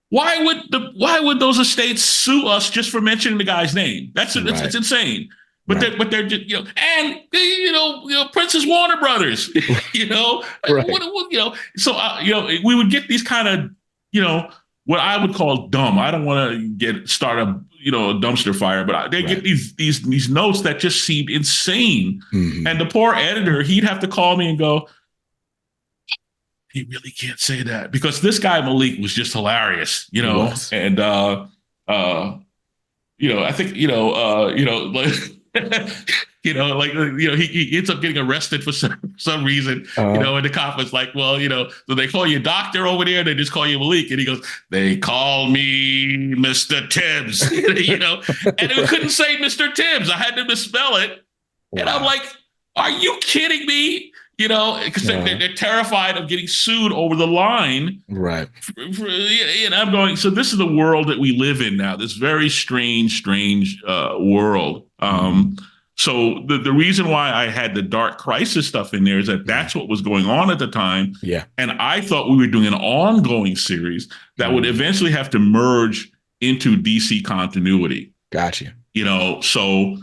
why would those estates sue us just for mentioning the guy's name? It's insane. But they're just, Prince is Warner Brothers, So we would get these kind of what I would call dumb. I don't want to start a dumpster fire, but they get these notes that just seemed insane. And the poor editor, he'd have to call me and go, "He really can't say that," because this guy Malik was just hilarious, and I think he ends up getting arrested for some reason, and the cop was like, "Well, so they call you doctor over there, they just call you Malik," and he goes, "They call me Mr. Tibbs," and he couldn't say Mr. Tibbs. I had to misspell it, and I'm like, "Are you kidding me?" Because they're terrified of getting sued over the line. Right. And I'm going, so this is the world that we live in now, this very strange world. So the reason why I had the Dark Crisis stuff in there is that that's what was going on at the time. Yeah. And I thought we were doing an ongoing series that would eventually have to merge into DC continuity. Gotcha. So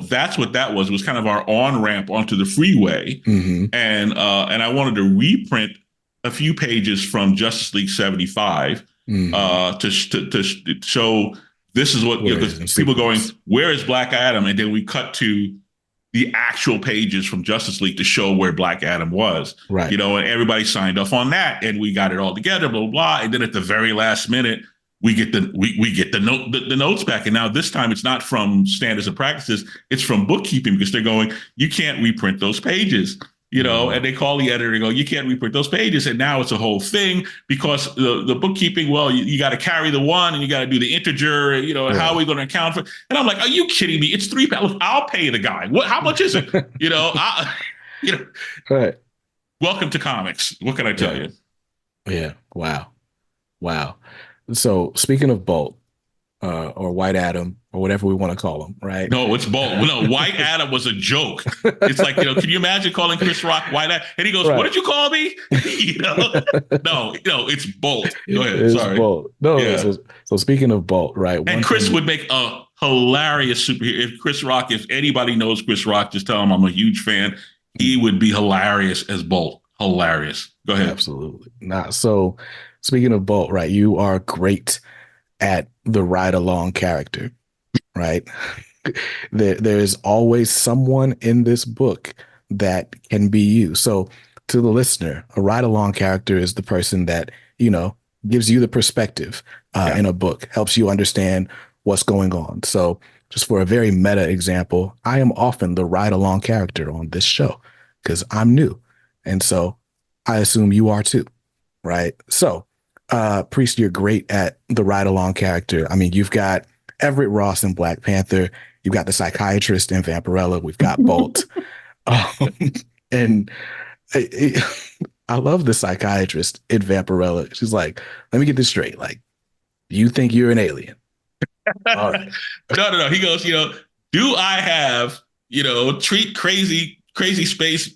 that's what that was. It was kind of our on-ramp onto the freeway. And I wanted to reprint a few pages from Justice League 75 to show this is what, because people going, where is Black Adam? And then we cut to the actual pages from Justice League to show where Black Adam was, right? And everybody signed off on that, and we got it all together, blah blah blah. And then at the very last minute, we get the notes back, and now this time it's not from standards and practices; it's from bookkeeping, because they're going, you can't reprint those pages. And they call the editor and go, you can't reprint those pages. And now it's a whole thing, because the bookkeeping, well, you got to carry the one and you got to do the integer, how are we going to account for it? And I'm like, are you kidding me? It's $3. I'll pay the guy. How much is it? Right. Welcome to comics. What can I tell you? Yeah. Wow. So speaking of Bolt, or White Adam, or whatever we want to call him, right? No, it's Bolt. No, White Adam was a joke. It's like, can you imagine calling Chris Rock White Adam? And he goes, What did you call me? No, it's Bolt. Go ahead. It's Sorry. Bolt. No, yeah. So speaking of Bolt, right? And Chris would make a hilarious superhero. If Chris Rock, if anybody knows Chris Rock, just tell him I'm a huge fan. He would be hilarious as Bolt. Hilarious. Go ahead. Absolutely. So speaking of Bolt, right? You are great at the ride along character, right? There's always someone in this book that can be you. So to the listener, a ride along character is the person that, gives you the perspective in a book, helps you understand what's going on. So just for a very meta example, I am often the ride along character on this show because I'm new. And so I assume you are too, right? So Priest, you're great at the ride-along character. I mean, you've got Everett Ross in Black Panther. You've got the psychiatrist in Vampirella. We've got Bolt. And I love the psychiatrist in Vampirella. She's like, let me get this straight. Like, you think you're an alien? All right. No. He goes, do I have, treat crazy space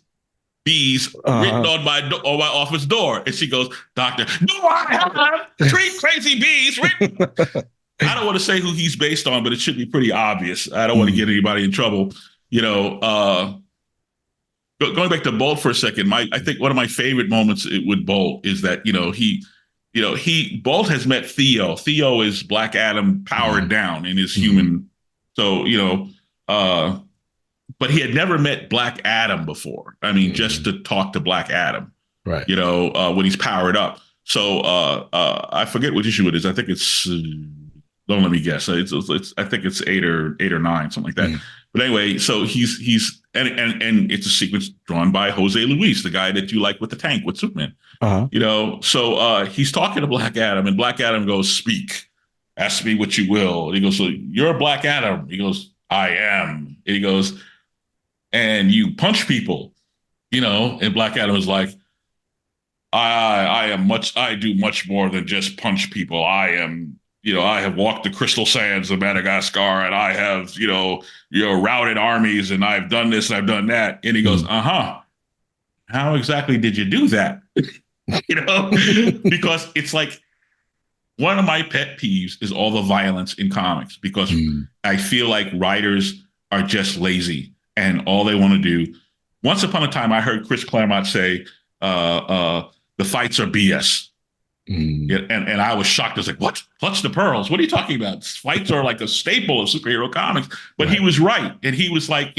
bees written on my office door? And she goes, Doctor, do I have treat crazy bees written? I don't want to say who he's based on, but it should be pretty obvious. I don't want to get anybody in trouble. Going back to Bolt for a second, I think one of my favorite moments with Bolt is that, Bolt has met Theo. Theo is Black Adam powered down in his human. So, but he had never met Black Adam before. I mean, just to talk to Black Adam, right? When he's powered up. So I forget what issue it is. I think it's. Don't let me guess. It's I think it's 8 or 9, something like that. But anyway, so he's and it's a sequence drawn by Jose Luis, the guy that you like with the tank with Superman. So he's talking to Black Adam, and Black Adam goes, "Speak, ask me what you will." And he goes, "So you're Black Adam?" He goes, "I am." And he goes, "And you punch people, And Black Adam is like, I do much more than just punch people. I am, I have walked the crystal sands of Madagascar, and I have, routed armies, and I've done this and I've done that." And he goes, "How exactly did you do that?" Because it's like, one of my pet peeves is all the violence in comics, because I feel like writers are just lazy, and all they want to do. Once upon a time, I heard Chris Claremont say, the fights are BS. And I was shocked. I was like, what? Clutch the pearls. What are you talking about? Fights are like a staple of superhero comics. But He was right. And he was like,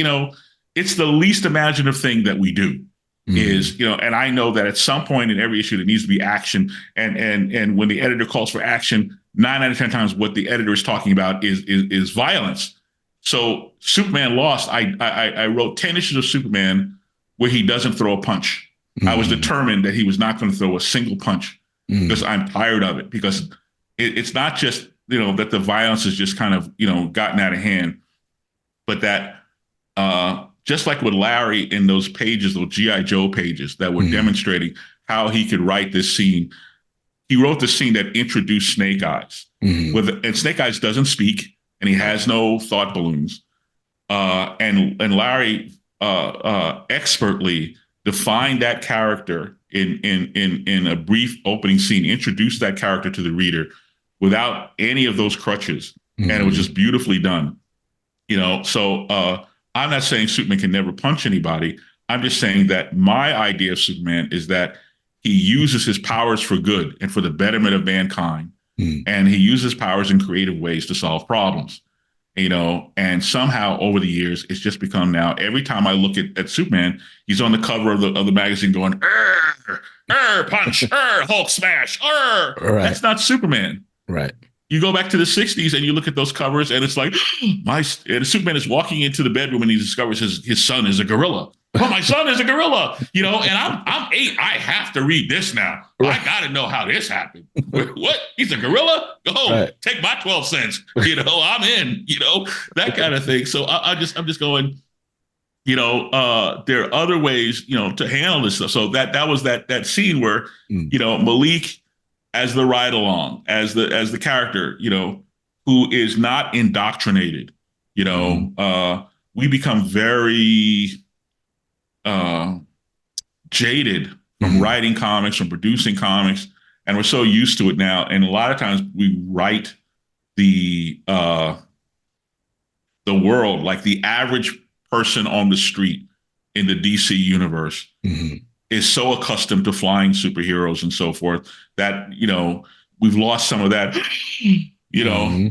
it's the least imaginative thing that we do. Is, and I know that at some point in every issue there needs to be action. And when the editor calls for action, 9 out of 10 times what the editor is talking about is violence. So Superman Lost, I wrote 10 issues of Superman where he doesn't throw a punch. I was determined that he was not going to throw a single punch, because I'm tired of it, because it's not just, that the violence is just kind of, gotten out of hand, but that just like with Larry in those pages, those G.I. Joe pages that were demonstrating how he could write this scene. He wrote the scene that introduced Snake Eyes. And Snake Eyes doesn't speak, and he has no thought balloons. And Larry expertly defined that character in a brief opening scene, introduced that character to the reader without any of those crutches. And it was just beautifully done. So I'm not saying Superman can never punch anybody. I'm just saying that my idea of Superman is that he uses his powers for good and for the betterment of mankind. and he uses powers in creative ways to solve problems. And somehow over the years, it's just become now every time I look at Superman, he's on the cover of the magazine going, punch, Hulk smash, Right. That's not Superman. Right. You go back to the 60s and you look at those covers and it's like, and Superman is walking into the bedroom and he discovers his son is a gorilla. Well, my son is a gorilla, and I'm 8. I have to read this now. Right. I got to know how this happened. What? He's a gorilla? Go right. Take my 12 cents. I'm in, that kind of thing. So I'm just going, there are other ways, to handle this stuff. So that was that scene where, Malik as the ride along, as the character, who is not indoctrinated, we become very jaded from writing comics, from producing comics, and we're so used to it now. And a lot of times we write the world like the average person on the street in the DC universe is so accustomed to flying superheroes and so forth that, we've lost some of that,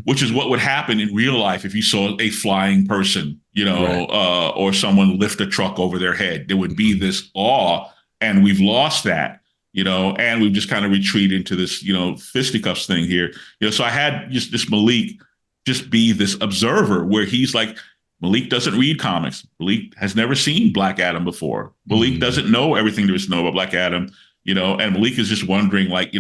which is what would happen in real life if you saw a flying person, right. Or someone lift a truck over their head. There would be this awe, and we've lost that, and we've just kind of retreated into this, fisticuffs thing here. So I had just this Malik just be this observer where he's like, Malik doesn't read comics. Malik has never seen Black Adam before. Malik doesn't know everything there is to know about Black Adam, and Malik is just wondering, like,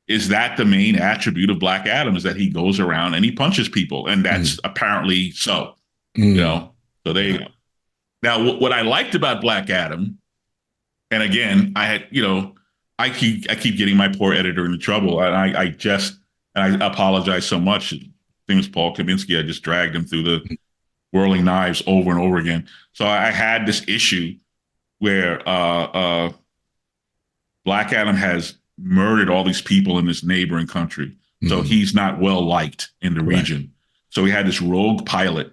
is that the main attribute of Black Adam, is that he goes around and he punches people? And that's apparently so, so there you go. Now, what I liked about Black Adam, and again, I had, I keep getting my poor editor into trouble. And I apologize so much. I think it was Paul Kaminsky. I just dragged him through the whirling knives over and over again. So I had this issue where Black Adam has murdered all these people in this neighboring country. So he's not well liked in the region. So we had this rogue pilot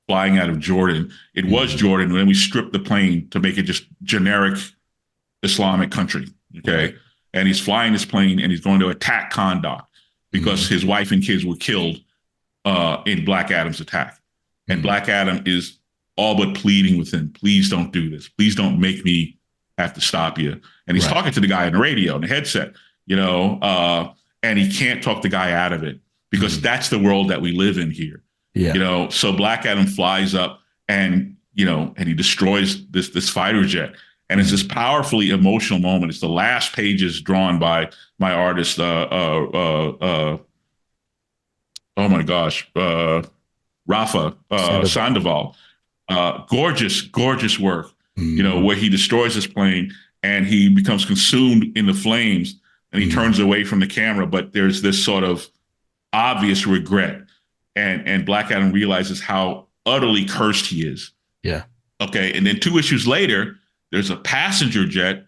flying out of Jordan. It was Jordan, and then we stripped the plane to make it just generic Islamic country. Okay. And he's flying this plane and he's going to attack Kahndaq because his wife and kids were killed in Black Adam's attack. And Black Adam is all but pleading with him, please don't do this. Please don't make me have to stop you. And he's talking to the guy on the radio, on the headset, and he can't talk the guy out of it because that's the world that we live in here. Yeah. So Black Adam flies up and he destroys this fighter jet. And it's this powerfully emotional moment. It's the last pages drawn by my artist, oh my gosh, Rafa Sandoval. Gorgeous work, where he destroys his plane and he becomes consumed in the flames and he turns away from the camera. But there's this sort of obvious regret. And Black Adam realizes how utterly cursed he is. Yeah. Okay. And then 2 issues later, there's a passenger jet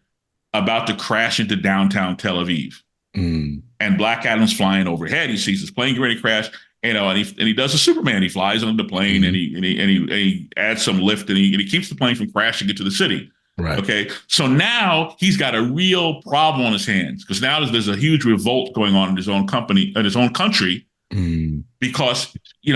about to crash into downtown Tel Aviv. And Black Adam's flying overhead. He sees his plane ready to crash. And he does a Superman. He flies on the plane and he adds some lift and he keeps the plane from crashing into the city. Right. Okay. So now he's got a real problem on his hands because now there's a huge revolt going on in his own company, in his own country, because he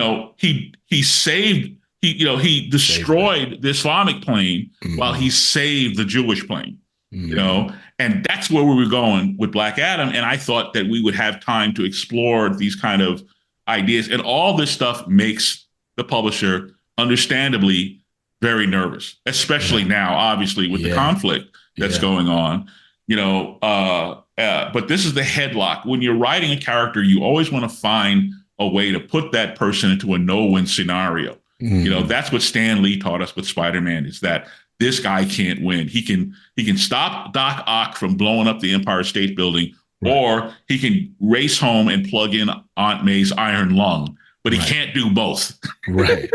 destroyed the Islamic plane while he saved the Jewish plane. And that's where we were going with Black Adam. And I thought that we would have time to explore these kind of ideas. And all this stuff makes the publisher understandably very nervous, especially now, obviously, with the conflict that's going on. But this is the headlock. When you're writing a character, you always want to find a way to put that person into a no-win scenario. That's what Stan Lee taught us with Spider-Man, is that this guy can't win. He can stop Doc Ock from blowing up the Empire State Building, or he can race home and plug in Aunt May's iron lung, but he can't do both. Right.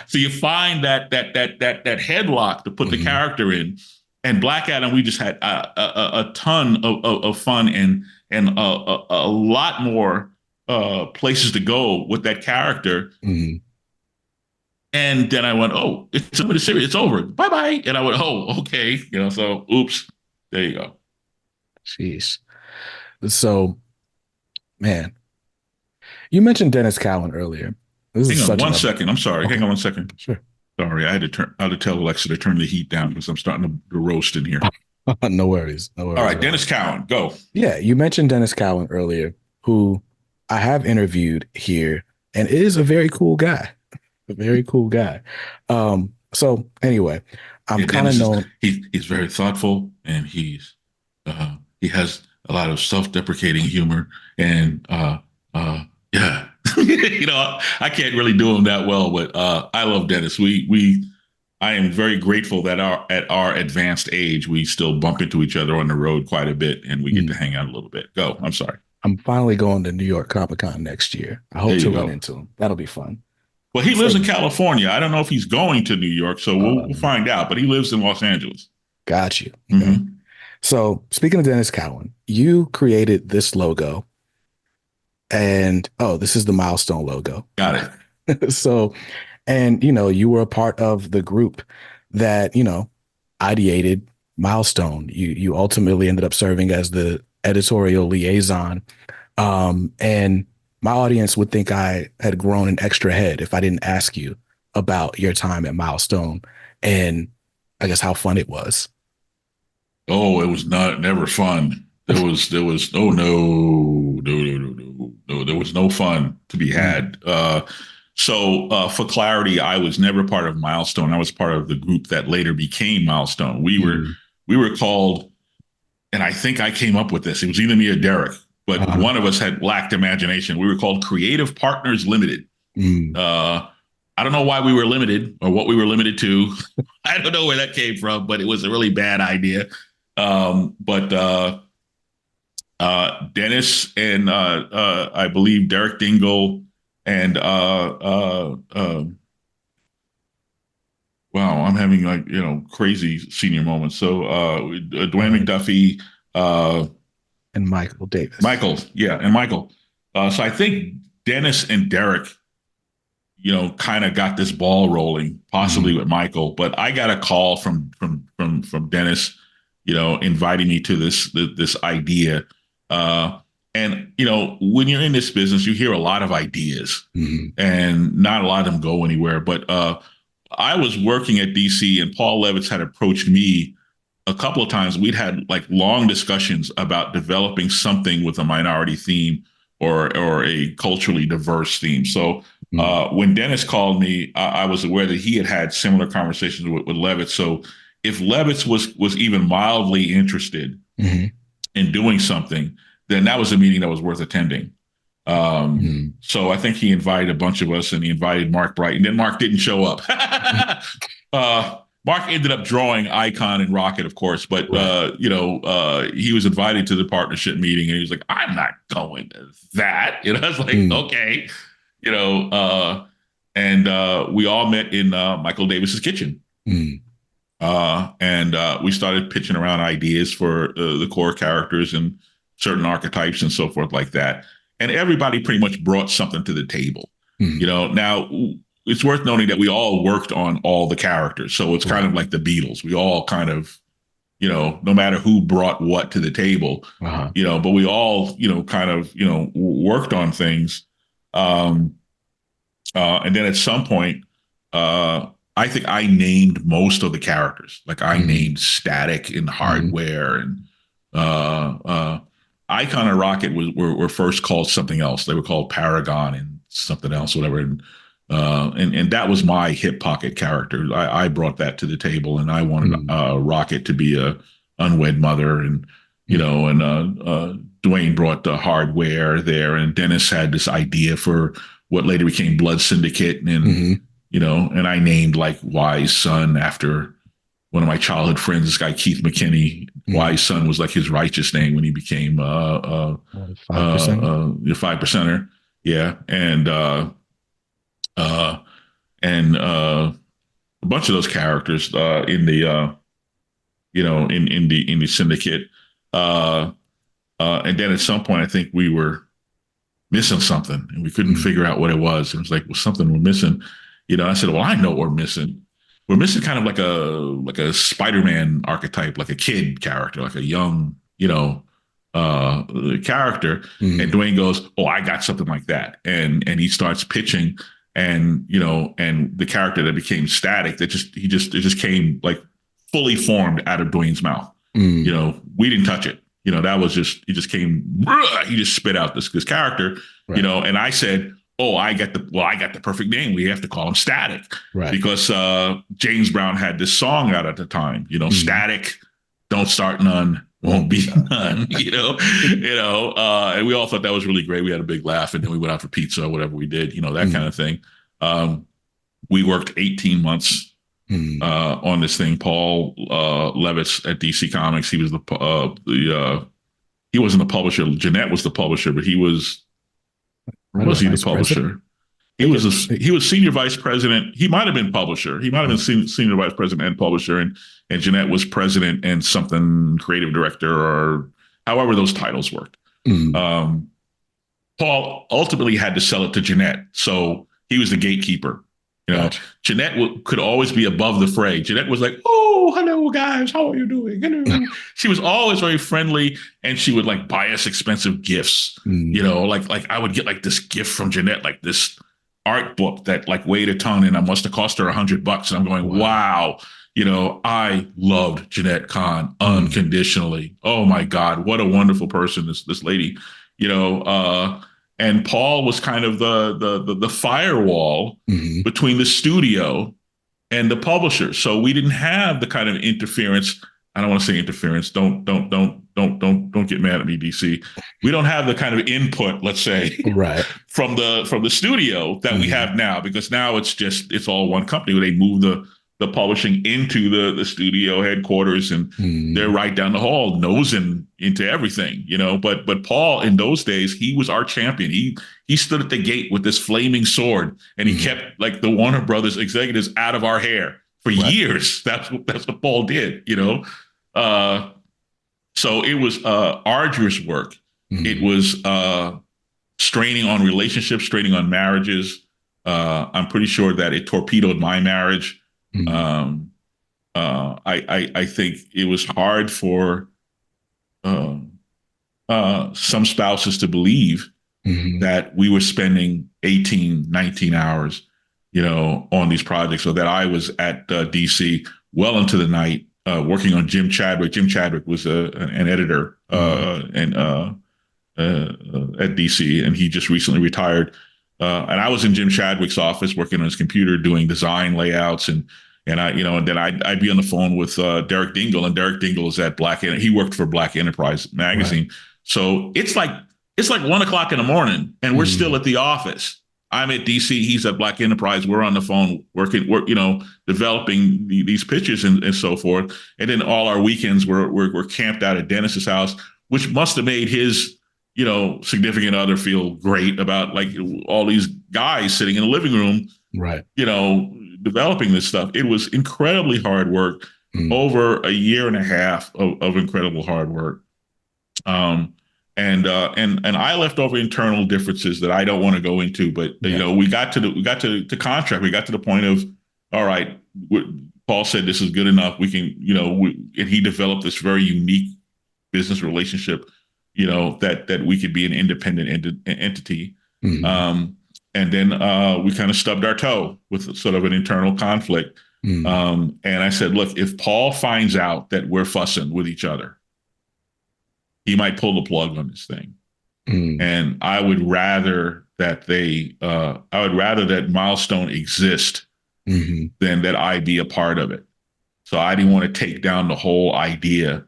So you find that headlock to put the character in. And Black Adam, we just had a ton of fun and a lot more places to go with that character. And then I went, oh, it's somebody serious. It's over. Bye-bye. And I went, oh, okay. So oops. There you go. Jeez. So Man, you mentioned Dennis Cowan earlier. This Hang is on such one an second. I'm sorry. okay. Hang on one second. Sure. Sorry, I had to tell Alexa to turn the heat down because I'm starting to roast in here. No worries. No All worries right, at all. Dennis Cowan, go. Yeah, you mentioned Dennis Cowan earlier, who I have interviewed here and is a very cool guy. A very cool guy. So anyway, I'm Yeah, kind of Dennis is known. he's very thoughtful and he has a lot of self-deprecating humor and yeah. I can't really do him that well, but I love Dennis. We I am very grateful that at our advanced age we still bump into each other on the road quite a bit and we get to Mm, hang out a little bit. Go. I'm sorry. I'm finally going to New York Comic Con next year. I There hope you to run go. into him. That'll be fun. Well, he lives So, in California. I don't know if he's going to New York, so we'll find out. But he lives in Los Angeles. got you. Okay. Mm-hmm. So speaking of Dennis Cowan, you created this logo, and oh, this is the milestone logo. Got it. So, and you were a part of the group that ideated Milestone. You ultimately ended up serving as the editorial liaison. And my audience would think I had grown an extra head if I didn't ask you about your time at Milestone and I guess how fun it was. Oh, it was never fun. There was oh no, there was no fun to be Mm, had. For clarity, I was never part of Milestone. I was part of the group that later became Milestone. mm, We were called, and I think I came up with this. It was either me or Derek, but uh, one of us had lacked imagination. We were called Creative Partners Limited. mm, Uh, I don't know why we were limited or what we were limited to. I don't know where that came from, but it was a really bad idea. But Dennis and I believe Derek Dingle and wow, I'm having like crazy senior moments. So Dwayne uh, McDuffie, uh, and Michael Davis. Michael, yeah, and Michael. So I think Dennis and Derek kind of got this ball rolling, possibly Mm, with Michael. But I got a call from Dennis, inviting me to this idea. And when you're in this business, you hear a lot of ideas, mm, and not a lot of them go anywhere. But I was working at DC, and Paul Levitz had approached me a couple of times. We'd had like long discussions about developing something with a minority theme or a culturally diverse theme. So mm, when Dennis called me, I was aware that he had similar conversations with Levitz. So if Levitz was even mildly interested mm, in doing something, then that was a meeting that was worth attending. mm. So I think he invited a bunch of us, and he invited Mark Bright, and then Mark didn't show up. Mark ended up drawing Icon and Rocket, of course, but Right. he was invited to the partnership meeting, and he was like, "I'm not going to that." I was like, Mm, "Okay," you know. And we all met in Michael Davis's kitchen, mm, and we started pitching around ideas for the core characters and certain archetypes and so forth like that. And everybody pretty much brought something to the table. mm. Now it's worth noting that we all worked on all the characters. So it's kind Right. of like the Beatles. We all kind of, no matter who brought what to the table, Uh-huh. but we all, kind of, worked on things. Um, and then at some point, I think I named most of the characters. Like I Mm, named Static and mm, Hardware and Icon and Rocket were first called something else. They were called Paragon and something else, whatever. And that was my hip pocket character. I brought that to the table, and I wanted mm, Rocket to be a unwed mother, and mm, Dwayne brought the Hardware there, and Dennis had this idea for what later became Blood Syndicate, and mm, and I named like Wise Son after one of my childhood friends, this guy Keith McKinney. mm. Wise Son was like his righteous name when he became 5%. the 5%er. Yeah, uh, and a bunch of those characters in the in the syndicate. Uh, and then at some point, I think we were missing something, and we couldn't Mm, figure out what it was. It was like, well, something we're missing. I said, well, I know what we're missing. We're missing kind of like a Spider-Man archetype, like a kid character, like a young, character. And Dwayne goes, "Oh, I got something like that," and he starts pitching, and and the character that became Static, it just came like fully formed out of Dwayne's mouth. We didn't touch it. That was just, he just came, he just spit out this character, Right. and I said, "Oh, I got the perfect name. We have to call him Static," Right. because James Brown had this song out at the time, Static, don't start none, won't be none, and we all thought that was really great. We had a big laugh, and then we went out for pizza or whatever we did, that kind of thing. We worked 18 months on this thing. Paul Levitz at DC Comics, he was he wasn't the publisher. Jeanette was the publisher, but he was he the publisher? President? He was senior vice president. He might have been publisher. He might have been senior vice president and publisher, and Jeanette was president and something creative director, or however those titles worked. Paul ultimately had to sell it to Jeanette, so he was the gatekeeper. Gotcha. Jeanette could always be above the fray. Jeanette was like, "Oh, hello guys, how are you doing?" Hello. She was always very friendly, and she would like buy us expensive gifts. Like I would get like this gift from Jeanette, like this art book that like weighed a ton, and I must have cost her $100. And I'm going, wow. I loved Jeanette Kahn unconditionally. Oh my God, what a wonderful person this lady. And Paul was kind of the firewall between the studio and the publisher. So we didn't have the kind of interference. I don't want to say interference. Don't get mad at me, DC. We don't have the kind of input, let's say, right, from the studio that we have now, because now it's all one company where they move the publishing into the studio headquarters, and they're right down the hall nosing into everything, but Paul in those days, he was our champion. He stood at the gate with this flaming sword, and he kept like the Warner Brothers executives out of our hair for years. That's what Paul did, so it was arduous work. It was straining on relationships, straining on marriages. I'm pretty sure that it torpedoed my marriage. I think it was hard for some spouses to believe that we were spending 18, 19 hours, on these projects, so that I was at DC well into the night, working on Jim Chadwick. Jim Chadwick was an editor at DC, and he just recently retired. And I was in Jim Chadwick's office working on his computer, doing design layouts, and I, and then I'd be on the phone with Derek Dingle, and Derek Dingle is at he worked for Black Enterprise magazine. Right. So it's like 1 o'clock in the morning, and we're still at the office. I'm at DC, he's at Black Enterprise. We're on the phone working, developing these pictures and so forth. And then all our weekends we're camped out at Dennis's house, which must have made his significant other feel great about like all these guys sitting in the living room, right? Developing this stuff. It was incredibly hard work, over a year and a half of incredible hard work. And I left over internal differences that I don't want to go into, but we got to contract. We got to the point of, all right, Paul said this is good enough. We can, and he developed this very unique business relationship, that we could be an independent entity. And then we kind of stubbed our toe with sort of an internal conflict. And I said, look, if Paul finds out that we're fussing with each other, he might pull the plug on this thing. And I would rather that that Milestone exist than that I be a part of it. So I didn't want to take down the whole idea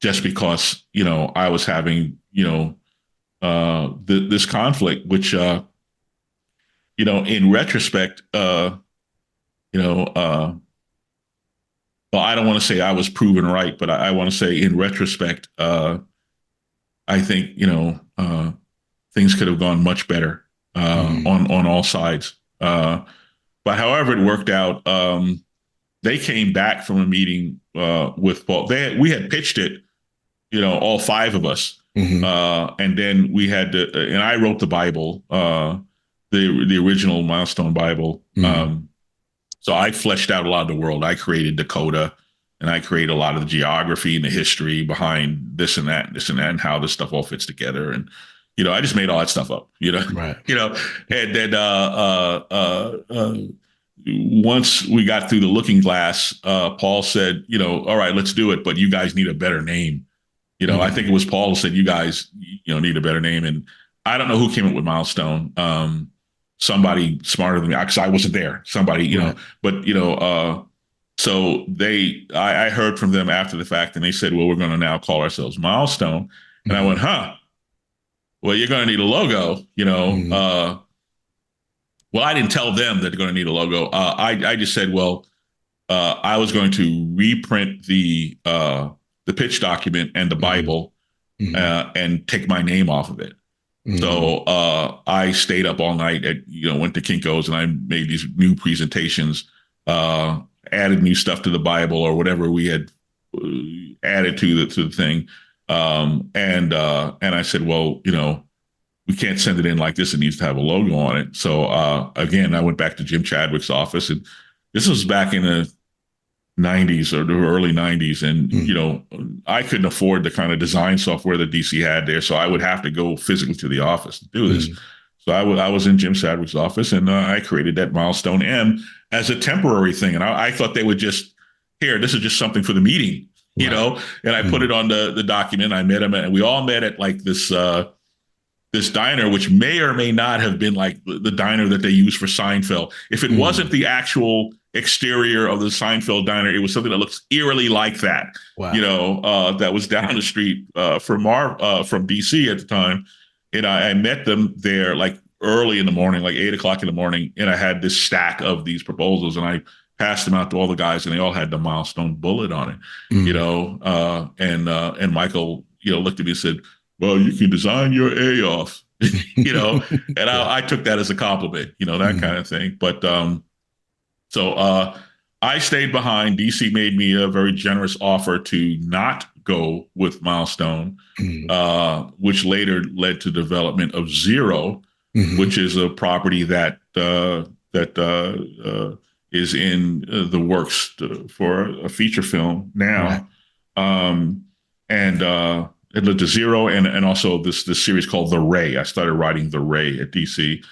just because, I was having, this conflict, which, in retrospect, well, I don't want to say I was proven right, but I want to say in retrospect, I think, things could have gone much better on all sides. But however it worked out, they came back from a meeting with Paul. We had pitched it, all five of us. And then we had to, and I wrote the Bible, the original Milestone Bible. So I fleshed out a lot of the world. I created Dakota. and I create a lot of the geography and the history behind this and that, and this and that, and how this stuff all fits together. And I just made all that stuff up. Right. And then once we got through the Looking Glass, Paul said, all right, let's do it, but you guys need a better name. I think it was Paul who said, you guys, need a better name. And I don't know who came up with Milestone. Somebody smarter than me, because I wasn't there. Somebody, Right. but so I heard from them after the fact, and they said, well, we're going to now call ourselves Milestone. And I went, well, you're going to need a logo, well, I didn't tell them that they're going to need a logo. I just said, well, I was going to reprint the pitch document and the Bible and take my name off of it. So I stayed up all night went to Kinko's, and I made these new presentations, added new stuff to the Bible or whatever we had added to the thing. And I said, well, we can't send it in like this. It needs to have a logo on it. So again, I went back to Jim Chadwick's office, and this was back in the 90s or the early 90s. And, I couldn't afford the kind of design software that DC had there. So I would have to go physically to the office to do this. So I was in Jim Chadwick's office, and I created that Milestone M as a temporary thing. And I thought they would just, this is just something for the meeting, and I put it on the document. I met them, and we all met at like this diner, which may or may not have been like the diner that they use for Seinfeld. If it wasn't the actual exterior of the Seinfeld diner, it was something that looks eerily like that. Wow. That was down the street from DC at the time. And I met them there like early in the morning, like 8 o'clock in the morning. And I had this stack of these proposals, and I passed them out to all the guys, and they all had the Milestone bullet on it, and Michael, looked at me and said, well, you can design your A off, and I took that as a compliment, that kind of thing. But so I stayed behind. DC made me a very generous offer to not go with Milestone, which later led to development of Zero, which is a property that is in the works for a feature film now. Right. It led to Zero, and also this series called The Ray. I started writing The Ray at DC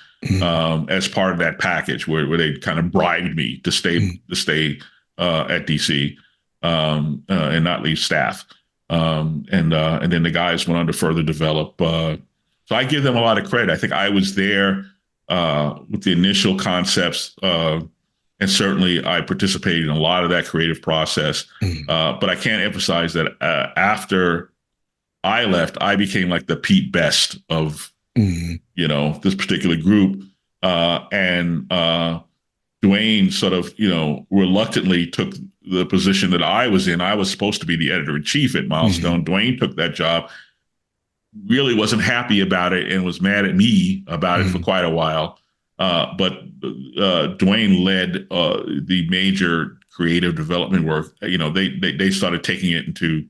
as part of that package where they kind of bribed me to stay at DC and not leave staff. And then the guys went on to further develop. So I give them a lot of credit. I think I was there with the initial concepts, and certainly I participated in a lot of that creative process. But I can't emphasize that after I left, I became like the Pete Best of, this particular group. And Dwayne sort of, reluctantly took the position that I was in. I was supposed to be the editor-in-chief at Milestone. Dwayne took that job, really wasn't happy about it, and was mad at me about it for quite a while. But Dwayne led the major creative development work. They started taking it into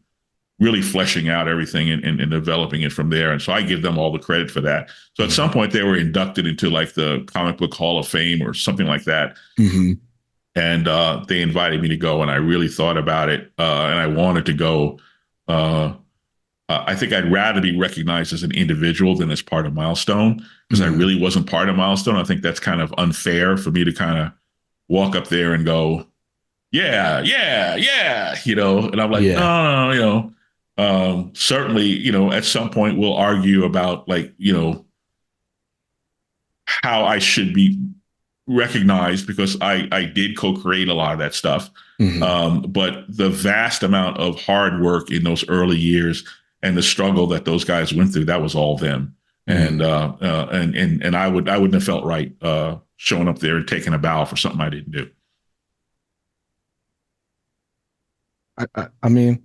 really fleshing out everything and developing it from there. And so I give them all the credit for that. So at some point they were inducted into like the Comic Book Hall of Fame or something like that. And they invited me to go, and I really thought about it. And I wanted to go. I think I'd rather be recognized as an individual than as part of Milestone, because I really wasn't part of Milestone. I think that's kind of unfair for me to kind of walk up there and go, yeah. And I'm like, no. Certainly, at some point we'll argue about like, how I should be recognized, because I did co-create a lot of that stuff. But the vast amount of hard work in those early years and the struggle that those guys went through, that was all them. And I wouldn't have felt right showing up there and taking a bow for something I didn't do. I mean,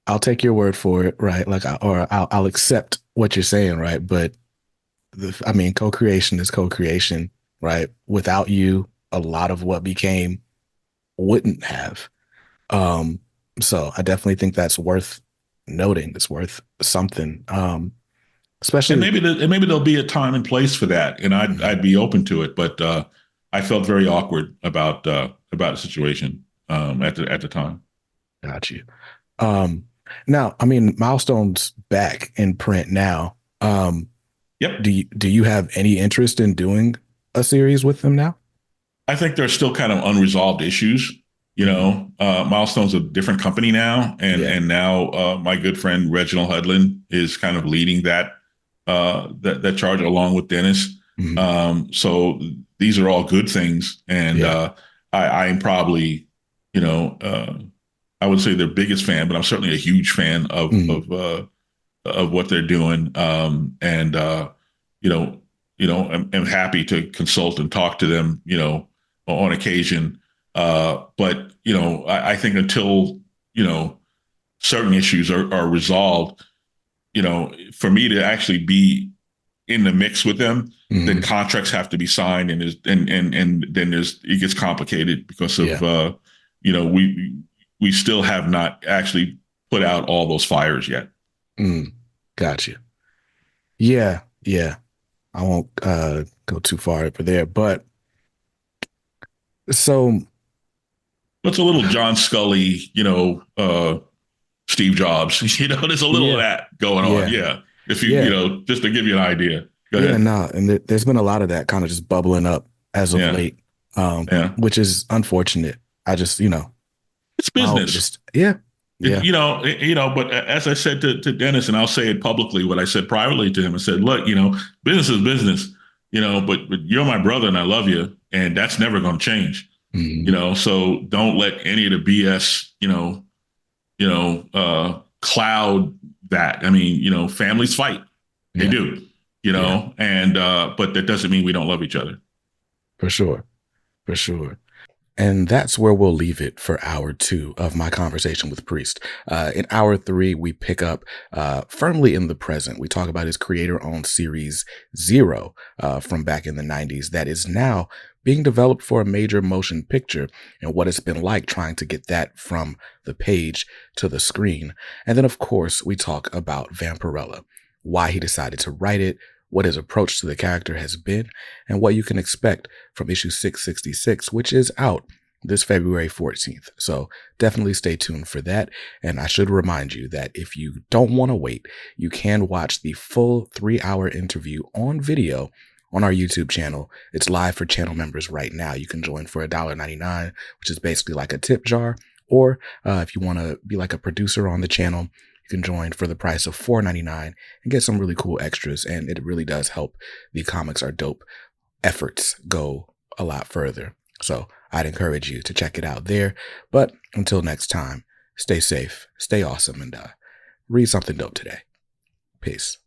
I'll take your word for it, right? Like, I'll accept what you're saying, right? But co-creation is co-creation, right? Without you, a lot of what became wouldn't have. So I definitely think that's worth noting. It's worth something. Especially, and maybe there'll be a time and place for that, and I'd be open to it. But I felt very awkward about the situation at the time. Got you. Um, Now, I mean, Milestone's back in print now. Yep. Do you have any interest in doing a series with them now? I think there's still kind of unresolved issues. Mm-hmm. Milestone's a different company now, and Yeah. and now my good friend Reginald Hudlin is kind of leading that charge along with Dennis. Mm-hmm. So these are all good things, and Yeah. I am probably, you know, I would say their biggest fan, but I'm certainly a huge fan Mm-hmm. of what they're doing. And you know, I'm happy to consult and talk to them, on occasion. But I think until certain issues are resolved, for me to actually be in the mix with them, then Mm-hmm. contracts have to be signed, and then it gets complicated because of Yeah. we still have not actually put out all those fires yet. Mm. Got you. Yeah. Yeah. I won't go too far over there, but so It's a little John Scully, Steve Jobs. There's a little of yeah. that going on. Yeah. Yeah. If Yeah. just to give you an idea. Go Yeah, ahead. no, and there's been a lot of that kind of just bubbling up as of Yeah. late, Yeah. which is unfortunate. I just, It's I hope business. just, yeah, yeah, But as I said to Dennis, and I'll say it publicly, what I said privately to him, I said, look, business is business, but you're my brother and I love you. And that's never going to change, mhm, so don't let any of the BS, cloud that. I mean, families fight. They yeah, do, yeah, but that doesn't mean we don't love each other. for sure, for sure. And that's where we'll leave it for hour two of my conversation with Priest. In hour three, we pick up firmly in the present. We talk about his creator-owned series Zero from back in the 90s that is now being developed for a major motion picture and what it's been like trying to get that from the page to the screen. And then, of course, we talk about Vampirella, why he decided to write it, what his approach to the character has been, and what you can expect from issue 666, which is out this February 14th. So definitely stay tuned for that. And I should remind you that if you don't want to wait, you can watch the full 3-hour interview on video on our YouTube channel. It's live for channel members right now. You can join for $1.99, which is basically like a tip jar. Or if you want to be like a producer on the channel, you can join for the price of $4.99 and get some really cool extras. And it really does help the Comics Are Dope efforts go a lot further. So I'd encourage you to check it out there. But until next time, stay safe, stay awesome, and read something dope today. Peace.